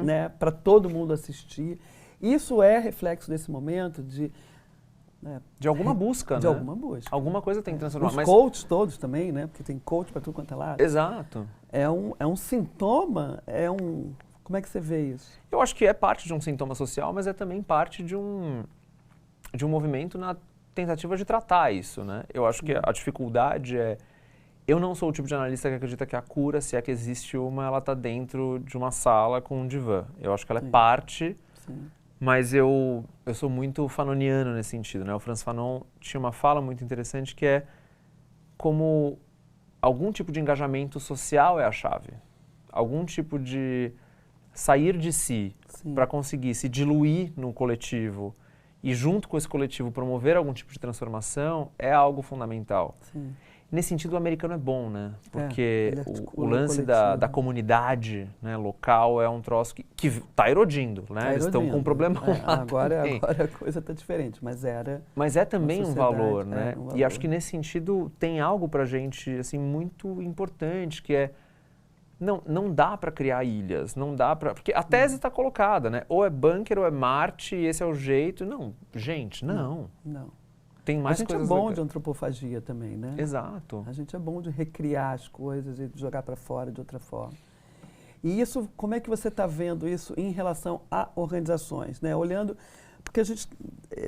né? Para todo mundo assistir. Isso é reflexo desse momento de alguma busca, de né? Alguma busca. Alguma coisa tem que transformar. Os coaches todos também, né? Porque tem coach para tudo quanto é lado. Exato. É um sintoma, Como é que você vê isso? Eu acho que é parte de um sintoma social, mas é também parte de um movimento na tentativa de tratar isso, né? Eu acho que a dificuldade é... Eu não sou o tipo de analista que acredita que a cura, se é que existe uma, ela está dentro de uma sala com um divã. Eu acho que ela é parte... Sim. Mas eu sou muito fanoniano nesse sentido, né? O Frantz Fanon tinha uma fala muito interessante que é como algum tipo de engajamento social é a chave. Algum tipo de sair de si para conseguir se diluir no coletivo e junto com esse coletivo promover algum tipo de transformação é algo fundamental. Sim. Nesse sentido, o americano é bom, né? Porque o lance da comunidade, né, local é um troço que está erodindo, né? Eles estão com um problema lá. Agora a coisa está diferente, mas era... Mas é também um valor, né? E acho que nesse sentido tem algo para a gente assim, muito importante, que é não dá para criar ilhas, não dá para... Porque a tese está colocada, né? Ou é bunker ou é Marte, e esse é o jeito. Não, gente, não. Tem mais coisas. A gente é bom de antropofagia também, né? Exato. A gente é bom de recriar as coisas e de jogar para fora de outra forma. E isso, como é que você está vendo isso em relação a organizações, né? Olhando, porque a gente,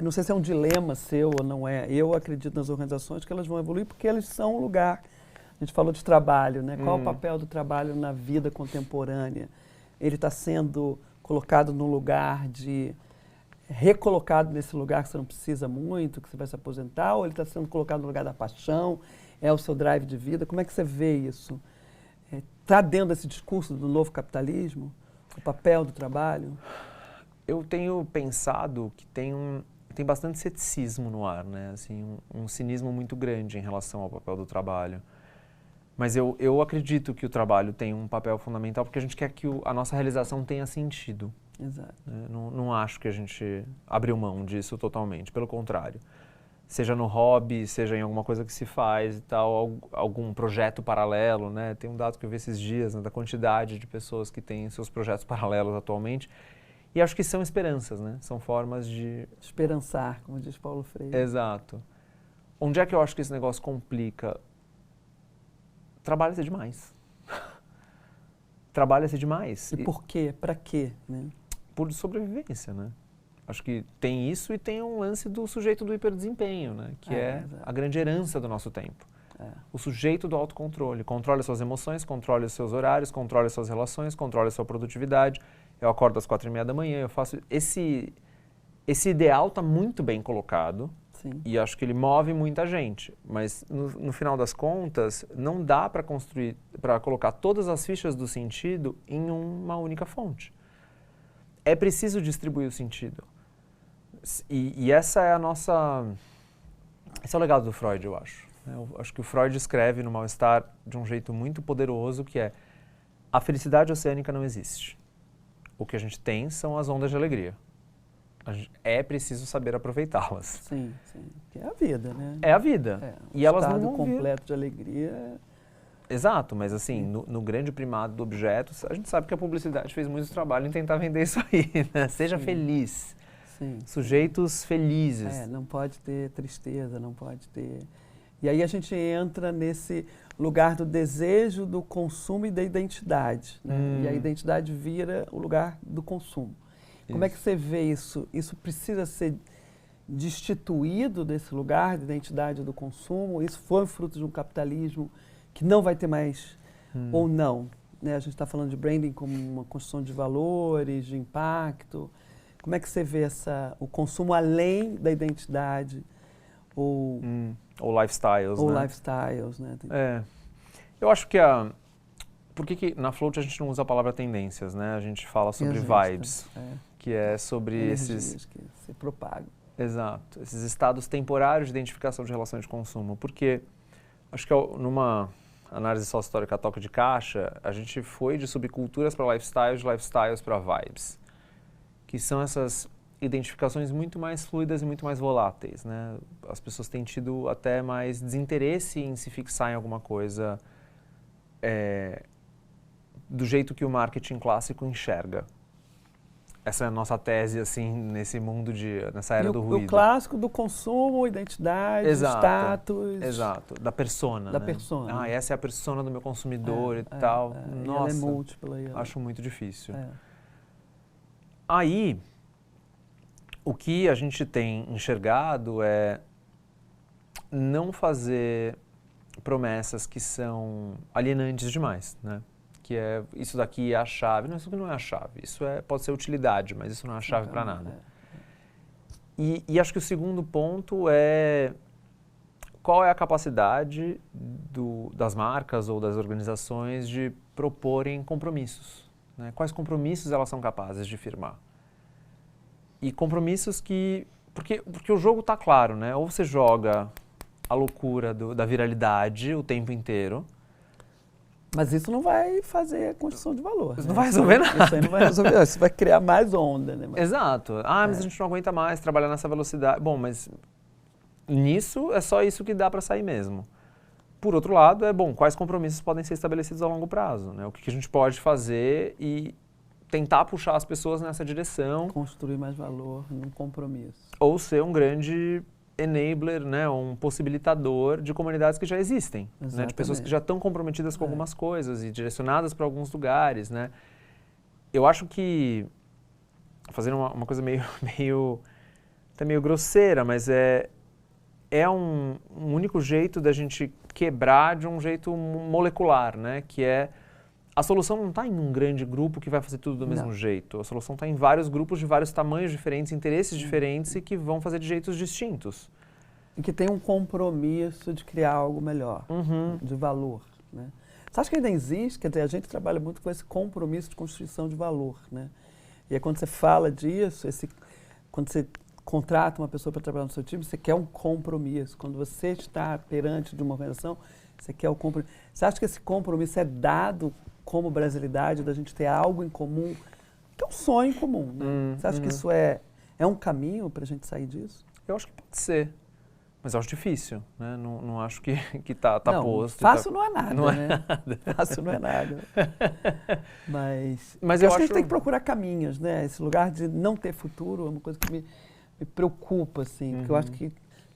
não sei se é um dilema seu ou não é, eu acredito nas organizações que elas vão evoluir porque elas são um lugar, a gente falou de trabalho, né? Qual é o papel do trabalho na vida contemporânea? Ele está sendo colocado num lugar recolocado nesse lugar que você não precisa muito, que você vai se aposentar, ou ele está sendo colocado no lugar da paixão, é o seu drive de vida? Como é que você vê isso? Está dentro desse discurso do novo capitalismo, o papel do trabalho? Eu tenho pensado que tem bastante ceticismo no ar, né? Assim, um cinismo muito grande em relação ao papel do trabalho. Mas eu acredito que o trabalho tem um papel fundamental porque a gente quer que a nossa realização tenha sentido. Exato. Não acho que a gente abriu mão disso totalmente, pelo contrário. Seja no hobby, seja em alguma coisa que se faz e tal, algum projeto paralelo, né? Tem um dado que eu vi esses dias, né, da quantidade de pessoas que têm seus projetos paralelos atualmente. E acho que são esperanças, né? São formas de... Esperançar, como diz Paulo Freire. Exato. Onde é que eu acho que esse negócio complica? Trabalha-se demais. Trabalha-se demais. E por quê? Para quê? Né? Por sobrevivência, né? Acho que tem isso e tem um lance do sujeito do hiperdesempenho, né? Que é a grande herança do nosso tempo. O sujeito do autocontrole. Controle as suas emoções, controle os seus horários, controle as suas relações, controle a sua produtividade. Eu acordo às 4h30 da manhã, eu faço... Esse ideal está muito bem colocado. Sim. E acho que ele move muita gente. Mas, no final das contas, não dá para colocar todas as fichas do sentido em uma única fonte. É preciso distribuir o sentido. E essa é a nossa... Esse é o legado do Freud, eu acho. Eu acho que o Freud escreve no Mal-Estar de um jeito muito poderoso, que é: a felicidade oceânica não existe. O que a gente tem são as ondas de alegria. É preciso saber aproveitá-las. Sim, sim. Que é a vida, né? É a vida. E elas não vão completo de alegria. Exato, mas assim, no grande primado do objeto, a gente sabe que a publicidade fez muito trabalho em tentar vender isso aí, né? Seja feliz. Sim. Sujeitos felizes. Não pode ter tristeza, não pode ter... E aí a gente entra nesse lugar do desejo, do consumo e da identidade, né? E a identidade vira o lugar do consumo. Como é que você vê isso? Isso precisa ser destituído desse lugar de identidade do consumo? Isso foi fruto de um capitalismo que não vai ter mais, ou não? Né? A gente está falando de branding como uma construção de valores, de impacto. Como é que você vê o consumo além da identidade? Ou lifestyles, ou né? lifestyles, né? Eu acho que por que na Float a gente não usa a palavra tendências, né? A gente fala sobre vibes, que é sobre esses... que se propagam. Exato. Esses estados temporários de identificação de relação de consumo. Porque acho que numa análise sócio-histórica toque de caixa, a gente foi de subculturas para lifestyles, de lifestyles para vibes. Que são essas identificações muito mais fluidas e muito mais voláteis, né? As pessoas têm tido até mais desinteresse em se fixar em alguma coisa do jeito que o marketing clássico enxerga. Essa é a nossa tese, assim, nesse mundo nessa era do ruído. O clássico do consumo, identidade, status. Exato, da persona, né? Persona. Essa é a persona do meu consumidor e tal. Nossa, ela é múltipla. acho muito difícil. Aí, o que a gente tem enxergado é não fazer promessas que são alienantes demais, né? Que é, isso daqui é a chave. Não, isso aqui não é a chave. Isso pode ser utilidade, mas isso não é a chave para nada. E acho que o segundo ponto é qual é a capacidade das marcas ou das organizações de proporem compromissos, né? Quais compromissos elas são capazes de firmar? E compromissos porque o jogo está claro, né? Ou você joga a loucura da viralidade o tempo inteiro. Mas isso não vai fazer a construção de valor. Isso não vai resolver nada. Isso aí não vai resolver. Isso vai criar mais onda, né? Exato. Mas a gente não aguenta mais trabalhar nessa velocidade. Bom, mas nisso é só isso que dá para sair mesmo. Por outro lado, quais compromissos podem ser estabelecidos a longo prazo, né? O que a gente pode fazer e tentar puxar as pessoas nessa direção. Construir mais valor num compromisso. Ou ser um grande enabler, né, um possibilitador de comunidades que já existem, né, de pessoas que já estão comprometidas com algumas coisas e direcionadas para alguns lugares, né. Eu acho que, fazendo uma coisa até meio grosseira, mas é um único jeito da gente quebrar de um jeito molecular, né, que é a solução não está em um grande grupo que vai fazer tudo do mesmo jeito. A solução está em vários grupos de vários tamanhos diferentes, interesses diferentes e que vão fazer de jeitos distintos. E que tem um compromisso de criar algo melhor, de valor, né? Você acha que ainda existe? Quer dizer, a gente trabalha muito com esse compromisso de construção de valor, né? E aí quando você fala disso, quando você contrata uma pessoa para trabalhar no seu time, você quer um compromisso. Quando você está perante de uma organização, você quer o compromisso. Você acha que esse compromisso é dado como brasilidade, da gente ter algo em comum, que é um sonho em comum, né? Você acha que isso é um caminho para a gente sair disso? Eu acho que pode ser, mas eu acho difícil, né? Não acho que tá não, posto. Fácil não é nada, não né? Nada. Fácil não é nada. Mas eu acho que a gente tem que procurar caminhos, né? Esse lugar de não ter futuro é uma coisa que me preocupa, assim, porque eu acho que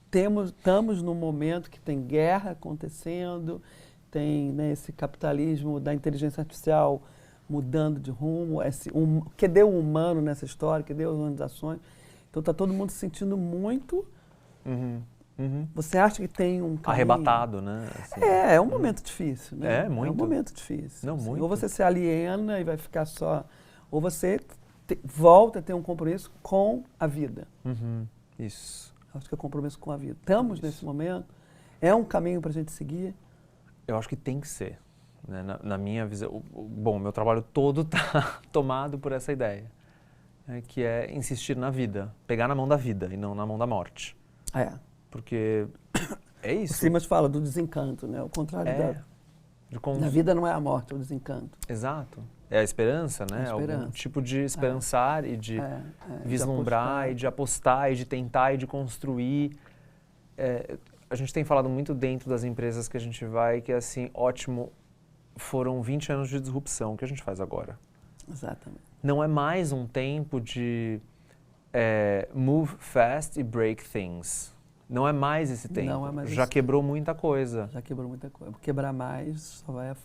estamos num momento que tem guerra acontecendo, tem, né, esse capitalismo da inteligência artificial mudando de rumo, cadê o humano nessa história, cadê as organizações? Então está todo mundo se sentindo muito. Você acha que tem um caminho? Arrebatado, né? Assim, é um momento difícil, né? É, muito. É um momento difícil. Não, assim. muito. Ou você se aliena e vai ficar só, ou você volta a ter um compromisso com a vida. Isso. Acho que é um compromisso com a vida. Estamos nesse momento, é um caminho para a gente seguir. Eu acho que tem que ser, né? Na minha visão. Bom, meu trabalho todo está tomado por essa ideia, né? Que é insistir na vida, pegar na mão da vida e não na mão da morte. Porque é isso. O Simas fala do desencanto, né? O contrário da vida não é a morte, é o desencanto. Exato. É a esperança, né? Algum tipo de esperançar e de vislumbrar e de apostar e de tentar e de construir. A gente tem falado muito dentro das empresas que a gente vai, que é assim, ótimo, foram 20 anos de disrupção, o que a gente faz agora? Exatamente. Não é mais um tempo de move fast e break things. Não é mais esse tempo. Não é mais Já esse quebrou muita coisa. Já quebrou muita coisa. Quebrar mais só vai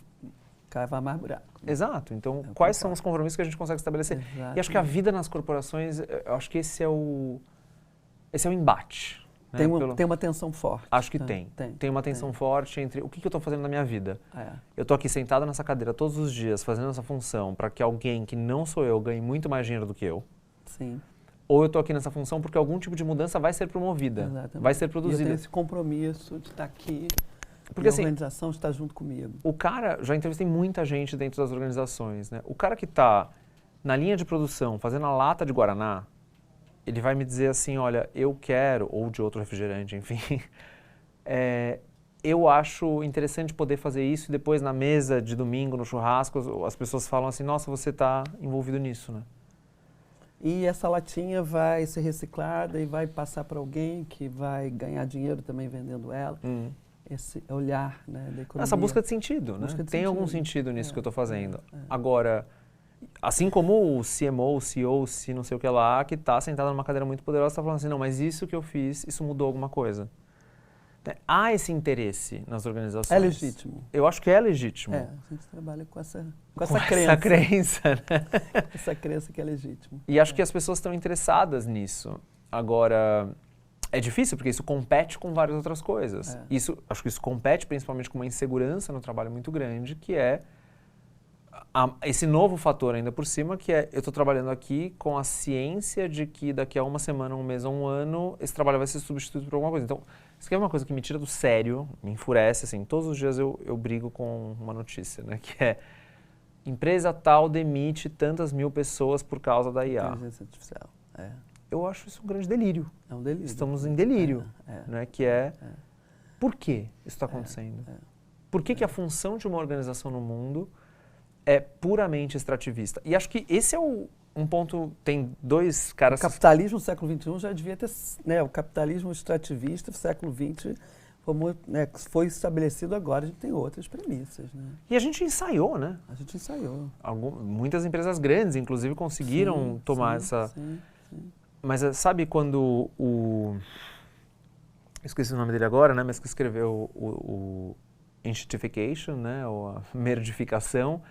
cavar mais buraco. Exato. Então, quais são os compromissos que a gente consegue estabelecer? Exatamente. E acho que a vida nas corporações, eu acho que esse é o embate. Né? Tem uma tensão forte. Acho que tem uma tensão forte entre o que eu estou fazendo na minha vida. Eu estou aqui sentado nessa cadeira todos os dias, fazendo essa função para que alguém que não sou eu ganhe muito mais dinheiro do que eu. Sim. Ou eu estou aqui nessa função porque algum tipo de mudança vai ser promovida, vai ser produzida. E eu tenho esse compromisso de estar aqui, porque a organização está junto comigo. O cara, já entrevistei muita gente dentro das organizações, né? O cara que está na linha de produção, fazendo a lata de Guaraná, ele vai me dizer assim, olha, eu quero, ou de outro refrigerante, enfim, eu acho interessante poder fazer isso e depois na mesa de domingo, no churrasco, as pessoas falam assim, nossa, você está envolvido nisso, né? E essa latinha vai ser reciclada e vai passar para alguém que vai ganhar dinheiro também vendendo ela. Esse olhar, né, da economia. Essa busca de sentido, né? Tem algum sentido nisso que eu estou fazendo. Agora, assim como o CMO, o CEO, se não sei o que lá, que está sentado numa cadeira muito poderosa, está falando assim, não, mas isso que eu fiz, isso mudou alguma coisa. Há esse interesse nas organizações. É legítimo. Eu acho que é legítimo. A gente trabalha com essa crença. Essa crença, né? Essa crença que é legítimo. E acho que as pessoas estão interessadas nisso. Agora, é difícil porque isso compete com várias outras coisas. Acho que isso compete principalmente com uma insegurança no trabalho muito grande, que é esse novo fator ainda por cima, que é eu estou trabalhando aqui com a ciência de que daqui a uma semana, um mês ou um ano, esse trabalho vai ser substituído por alguma coisa. Então, isso aqui é uma coisa que me tira do sério, me enfurece, assim, todos os dias eu brigo com uma notícia, né, que é empresa tal demite tantas mil pessoas por causa da IA. Inteligência artificial, Eu acho isso um grande delírio. É um delírio. Estamos em delírio, né, que por que isso está acontecendo? Por que a função de uma organização no mundo é puramente extrativista? E acho que esse é um ponto, tem dois caras... O capitalismo do século XXI já devia ter, né, o capitalismo extrativista do século XX foi estabelecido agora, a gente tem outras premissas, né? E a gente ensaiou, né? A gente ensaiou. Muitas empresas grandes, inclusive, conseguiram tomar essa... Sim. Mas sabe quando esqueci o nome dele agora, né, mas que escreveu o Institutification, né, ou a merdificação,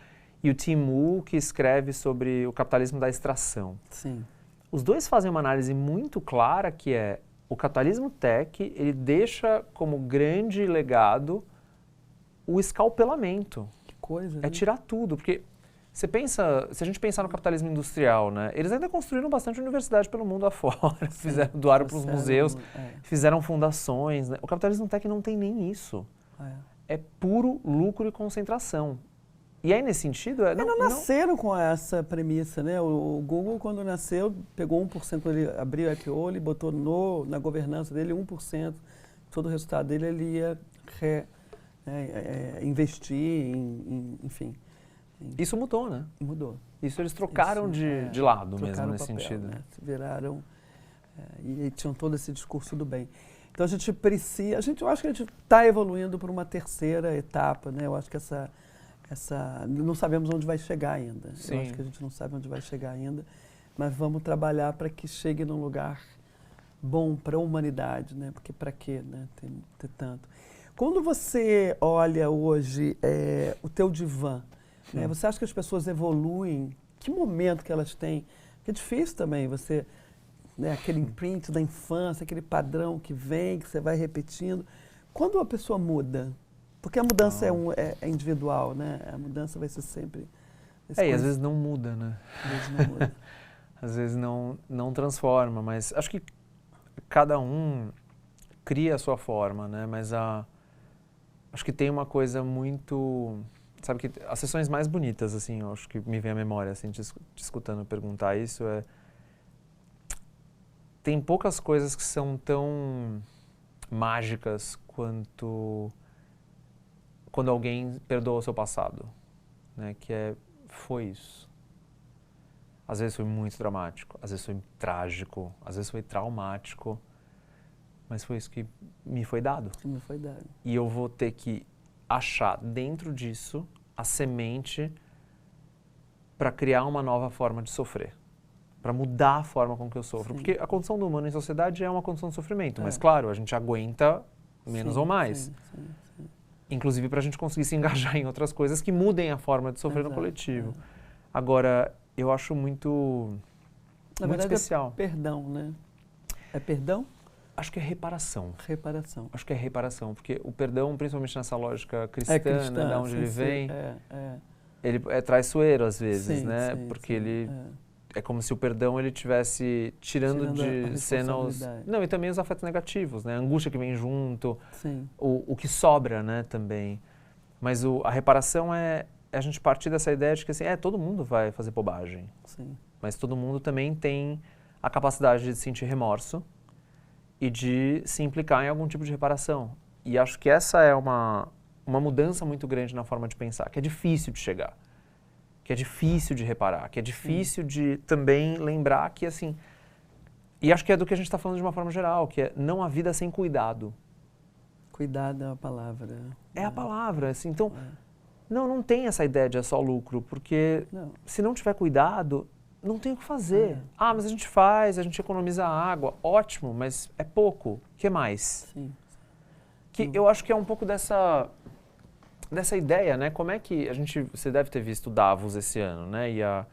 e o Tim Wu, que escreve sobre o capitalismo da extração. Sim. Os dois fazem uma análise muito clara que é o capitalismo tech, ele deixa como grande legado o escalpelamento. Que coisa, É né? tirar tudo, porque você pensa, se a gente pensar no capitalismo industrial, né, eles ainda construíram bastante universidade pelo mundo afora, doaram para os museus, fizeram fundações, né? O capitalismo tech não tem nem isso. É puro lucro e concentração. E aí, nesse sentido... Não nasceram com essa premissa, né? O Google, quando nasceu, pegou 1%, ele abriu o IPO, ele botou na governança dele 1%. Todo o resultado dele, ele ia investir enfim. Isso mudou, né? Mudou. Isso eles trocaram de lado mesmo, nesse sentido. Né? Viraram... e tinham todo esse discurso do bem. Então, a gente precisa... eu acho que a gente está evoluindo para uma terceira etapa, né? Eu acho que não sabemos onde vai chegar ainda. Sim. Eu acho que a gente não sabe onde vai chegar ainda, mas vamos trabalhar para que chegue num lugar bom para a humanidade, né? Porque para quê, né? Ter tanto. Quando você olha hoje o teu divã, né? Você acha que as pessoas evoluem? Que momento que elas têm? Porque é difícil também você... né? Aquele imprint da infância, aquele padrão que vem, que você vai repetindo. Quando a pessoa muda? Porque a mudança é individual, né? A mudança vai ser sempre... E às vezes não muda, né? Às vezes não muda. Às vezes não transforma, mas acho que cada um cria a sua forma, né? Mas acho que tem uma coisa muito... Sabe que as sessões mais bonitas, assim, eu acho que me vem à memória, assim, te escutando perguntar isso, tem poucas coisas que são tão mágicas quanto... quando alguém perdoa o seu passado, né, foi isso. Às vezes foi muito dramático, às vezes foi trágico, às vezes foi traumático, mas foi isso que me foi dado. Me foi dado. E eu vou ter que achar dentro disso a semente para criar uma nova forma de sofrer, para mudar a forma com que eu sofro. Sim. Porque a condição do humano em sociedade é uma condição de sofrimento, mas claro, a gente aguenta menos ou mais. Sim. Inclusive para a gente conseguir se engajar em outras coisas que mudem a forma de sofrer no coletivo. Agora, eu acho muito especial. É perdão, né? É perdão? Acho que é reparação. Reparação. Acho que é reparação, porque o perdão, principalmente nessa lógica cristã, né, de onde ele vem, ele é traiçoeiro às vezes, né? Porque ele... É como se o perdão ele tivesse tirando de cena os... Não, e também os afetos negativos, né? A angústia que vem junto, o que sobra, né, também. Mas a reparação é a gente partir dessa ideia de que assim, todo mundo vai fazer bobagem. Sim. Mas todo mundo também tem a capacidade de sentir remorso e de se implicar em algum tipo de reparação. E acho que essa é uma mudança muito grande na forma de pensar, que é difícil de chegar. Que é difícil de reparar, que é difícil de também lembrar que, assim... E acho que é do que a gente está falando de uma forma geral, que é não há vida sem cuidado. Cuidado é a palavra. É a palavra, assim, então... Não tem essa ideia de só lucro, porque se não tiver cuidado, não tem o que fazer. Mas a gente economiza água, ótimo, mas é pouco, o que mais? Sim. Que eu acho que é um pouco dessa ideia, né? Como é que você deve ter visto Davos esse ano, né? E a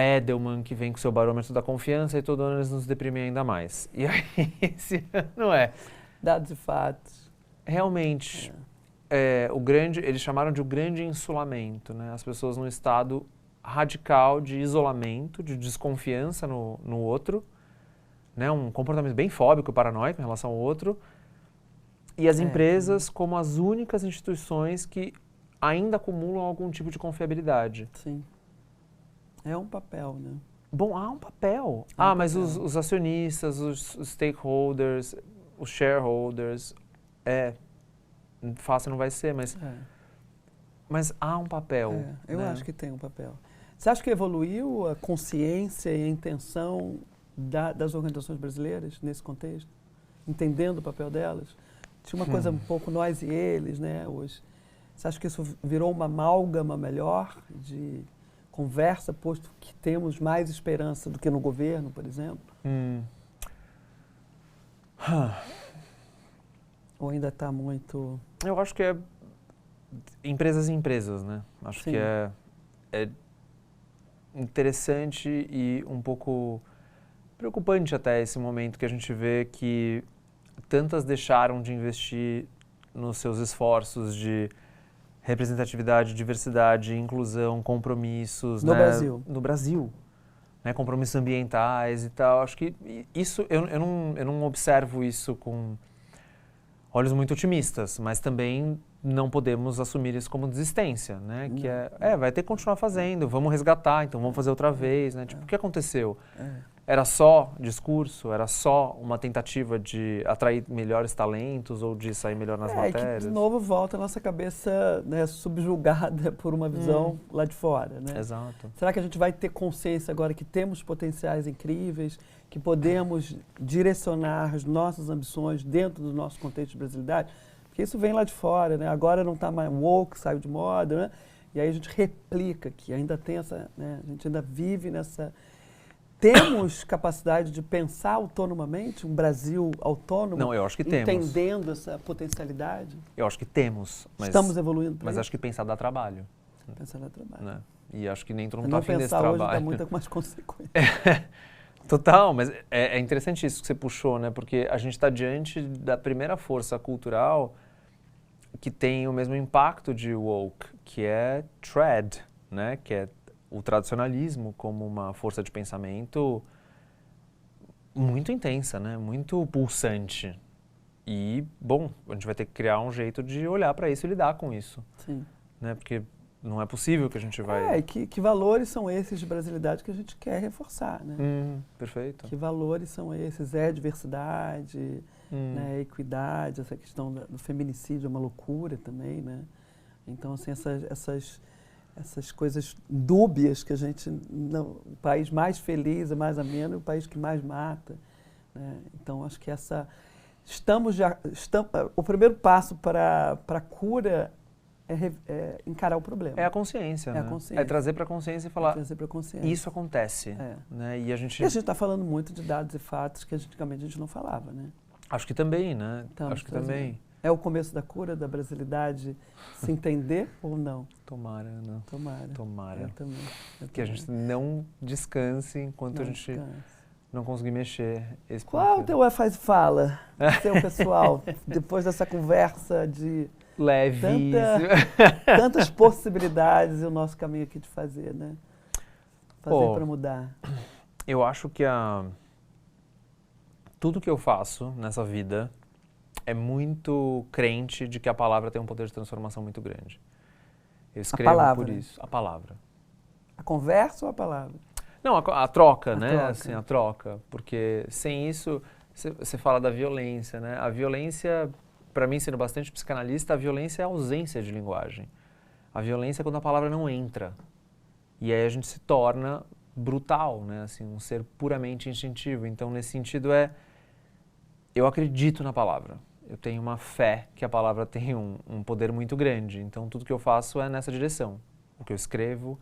Edelman que vem com o seu barômetro da confiança e todo ano eles nos deprimem ainda mais. E aí, esse ano Dados e fatos. Realmente, eles chamaram de o grande insulamento, né? As pessoas num estado radical de isolamento, de desconfiança no outro, né? Um comportamento bem fóbico, paranoico em relação ao outro. E as empresas como as únicas instituições que ainda acumulam algum tipo de confiabilidade. Sim. É um papel, né? Bom, há um papel. Mas os acionistas, os stakeholders, os shareholders, fácil não vai ser, mas há um papel. Eu acho que tem um papel. Você acha que evoluiu a consciência e a intenção das organizações brasileiras nesse contexto? Entendendo o papel delas? Tinha uma coisa um pouco nós e eles, né, hoje. Você acha que isso virou uma amálgama melhor de conversa, posto que temos mais esperança do que no governo, por exemplo? Ou ainda está muito... Eu acho que é empresas e empresas, né? Acho Sim. que é interessante e um pouco preocupante até esse momento que a gente vê que tantas deixaram de investir nos seus esforços de representatividade, diversidade, inclusão, compromissos, No né? Brasil. No Brasil. Né? Compromissos ambientais e tal. Acho que isso, eu não observo isso com olhos muito otimistas, mas também não podemos assumir isso como desistência, né? Que vai ter que continuar fazendo, vamos resgatar, então vamos fazer outra vez, né? Tipo, o que aconteceu? Era só discurso? Era só uma tentativa de atrair melhores talentos ou de sair melhor nas matérias? Que de novo volta a nossa cabeça, né, subjugada por uma visão lá de fora, né? Exato. Será que a gente vai ter consciência agora que temos potenciais incríveis, que podemos direcionar as nossas ambições dentro do nosso contexto de brasilidade? Porque isso vem lá de fora, né? Agora não está mais woke, saiu de moda, né? E aí a gente replica que ainda tem essa, né? A gente ainda vive nessa... Temos capacidade de pensar autonomamente, um Brasil autônomo? Não, eu acho que temos. Entendendo essa potencialidade? Eu acho que temos. Mas, estamos evoluindo para Mas isso? acho que pensar dá trabalho. Pensar dá trabalho. Né? E acho que nem todo mundo não está afim desse pensar hoje trabalho. dá muita mais consequência. Total, mas é interessante isso que você puxou, né? Porque a gente está diante da primeira força cultural que tem o mesmo impacto de woke, que é trad, né? Que é o tradicionalismo como uma força de pensamento muito intensa, né? Muito pulsante. E, bom, a gente vai ter que criar um jeito de olhar para isso e lidar com isso. Sim. Né? Porque não é possível que a gente vai... Que valores são esses de brasilidade que a gente quer reforçar, né? Perfeito. Que valores são esses? É diversidade, né? Equidade, essa questão do feminicídio é uma loucura também, né? Então, assim, essas coisas dúbias que a gente... o país mais feliz, mais ameno, é o país que mais mata, né? Então, acho que o primeiro passo para a cura é encarar o problema. É a consciência, né? A consciência. É trazer para a consciência e falar, isso acontece. Né? E a gente está falando muito de dados e fatos que antigamente a gente não falava, né? Acho que também, né? Então, acho que também. É o começo da cura, da brasilidade, se entender ou não? Tomara, né? Tomara. Eu também. Que a gente não descanse enquanto a gente não conseguir mexer esse ponto. Qual o teu faz fala, seu pessoal, depois dessa conversa de... Leve. Tantas possibilidades e o nosso caminho aqui de fazer, né? Fazer para mudar. Eu acho que tudo que eu faço nessa vida é muito crente de que a palavra tem um poder de transformação muito grande. Eu escrevo por isso. A palavra. A conversa ou a palavra? Não, a troca, né? Troca. Assim, a troca. Porque sem isso, você fala da violência, né? A violência... Para mim, sendo bastante psicanalista, a violência é a ausência de linguagem. A violência é quando a palavra não entra. E aí a gente se torna brutal, né? Assim, um ser puramente instintivo. Então, nesse sentido, eu acredito na palavra. Eu tenho uma fé que a palavra tem um poder muito grande. Então, tudo que eu faço é nessa direção. O que eu escrevo,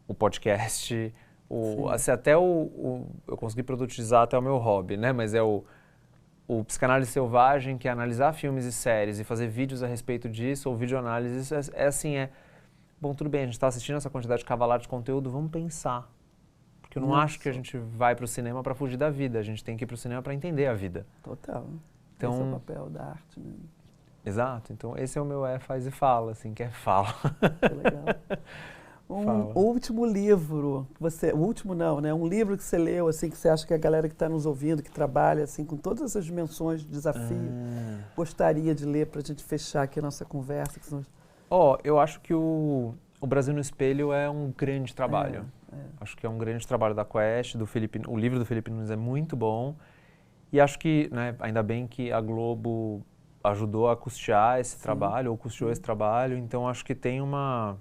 o podcast, assim, até eu consegui produtizar até o meu hobby, né? Mas é o Psicanálise Selvagem, que é analisar filmes e séries e fazer vídeos a respeito disso, ou videoanálise, bom, tudo bem, a gente está assistindo essa quantidade de cavalar de conteúdo, vamos pensar. Porque eu não acho que a gente vai para o cinema para fugir da vida, a gente tem que ir para o cinema para entender a vida. Total. Então, esse é o papel da arte, né? Exato, então esse é o meu faz e fala, assim, que é fala. Que legal. Último livro, um livro que você leu, assim, que você acha que a galera que está nos ouvindo, que trabalha, assim, com todas essas dimensões de desafio, gostaria de ler para a gente fechar aqui a nossa conversa? Eu acho que o Brasil no Espelho é um grande trabalho. Acho que é um grande trabalho da Quest, o livro do Felipe Nunes é muito bom, e acho que, né, ainda bem que a Globo ajudou a custear esse trabalho, ou custeou esse trabalho, então acho que tem uma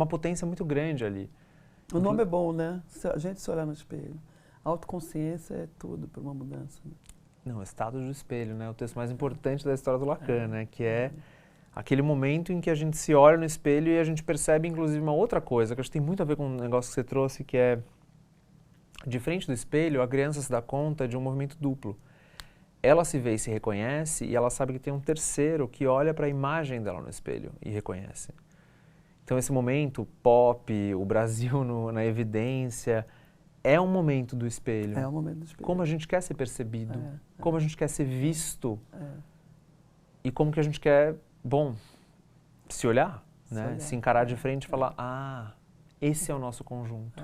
potência muito grande ali. O nome é bom, né? A gente se olhar no espelho. Autoconsciência é tudo para uma mudança. Né? Não, Estado do Espelho, né? O texto mais importante da história do Lacan, né? Que é aquele momento em que a gente se olha no espelho e a gente percebe, inclusive, uma outra coisa, que acho que tem muito a ver com o negócio que você trouxe, que é, de frente do espelho, a criança se dá conta de um movimento duplo. ela se vê e se reconhece e ela sabe que tem um terceiro que olha para a imagem dela no espelho e reconhece. Então esse momento pop, o Brasil na evidência, é um momento do espelho. É um momento do espelho. Como a gente quer ser percebido, como a gente quer ser visto e como que a gente quer, se olhar, né? Se encarar de frente e falar, esse é o nosso conjunto.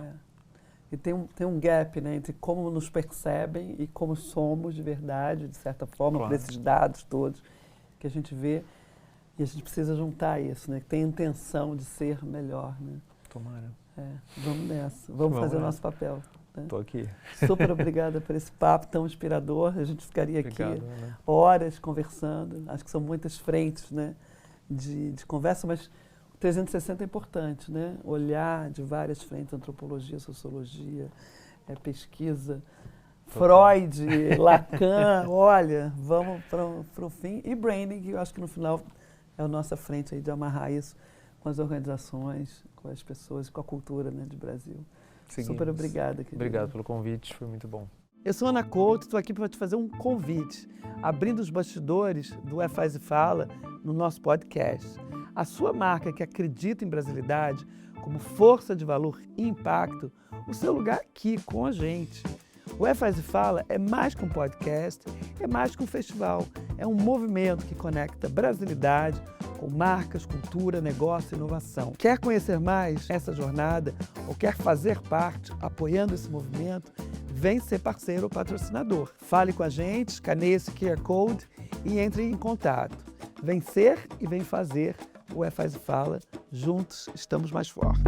E tem um gap, né, entre como nos percebem e como somos de verdade, de certa forma, por esses dados todos que a gente vê. E a gente precisa juntar isso, né? Que tem intenção de ser melhor, né? Tomara. Vamos nessa. Vamos fazer o nosso papel. Né? Tô aqui. Super obrigada por esse papo tão inspirador. A gente ficaria aqui horas conversando. Acho que são muitas frentes, né, de conversa, mas o 360 é importante, né? Olhar de várias frentes, antropologia, sociologia, pesquisa, Freud, Lacan, olha, vamos para o fim. E branding, que eu acho que no final é a nossa frente aí de amarrar isso com as organizações, com as pessoas, com a cultura, né, de Brasil. Seguimos. Super obrigada, querida. Obrigado pelo convite, foi muito bom. Eu sou Ana Couto, estou aqui para te fazer um convite, abrindo os bastidores do Faz e Fala no nosso podcast. A sua marca que acredita em brasilidade como força de valor e impacto, o seu lugar aqui com a gente. O Faz e Fala é mais que um podcast, é mais que um festival. É um movimento que conecta brasilidade com marcas, cultura, negócio e inovação. Quer conhecer mais essa jornada ou quer fazer parte apoiando esse movimento? Vem ser parceiro ou patrocinador. Fale com a gente, escaneie esse QR Code e entre em contato. Vem ser e vem fazer o Faz e Fala. Juntos estamos mais fortes.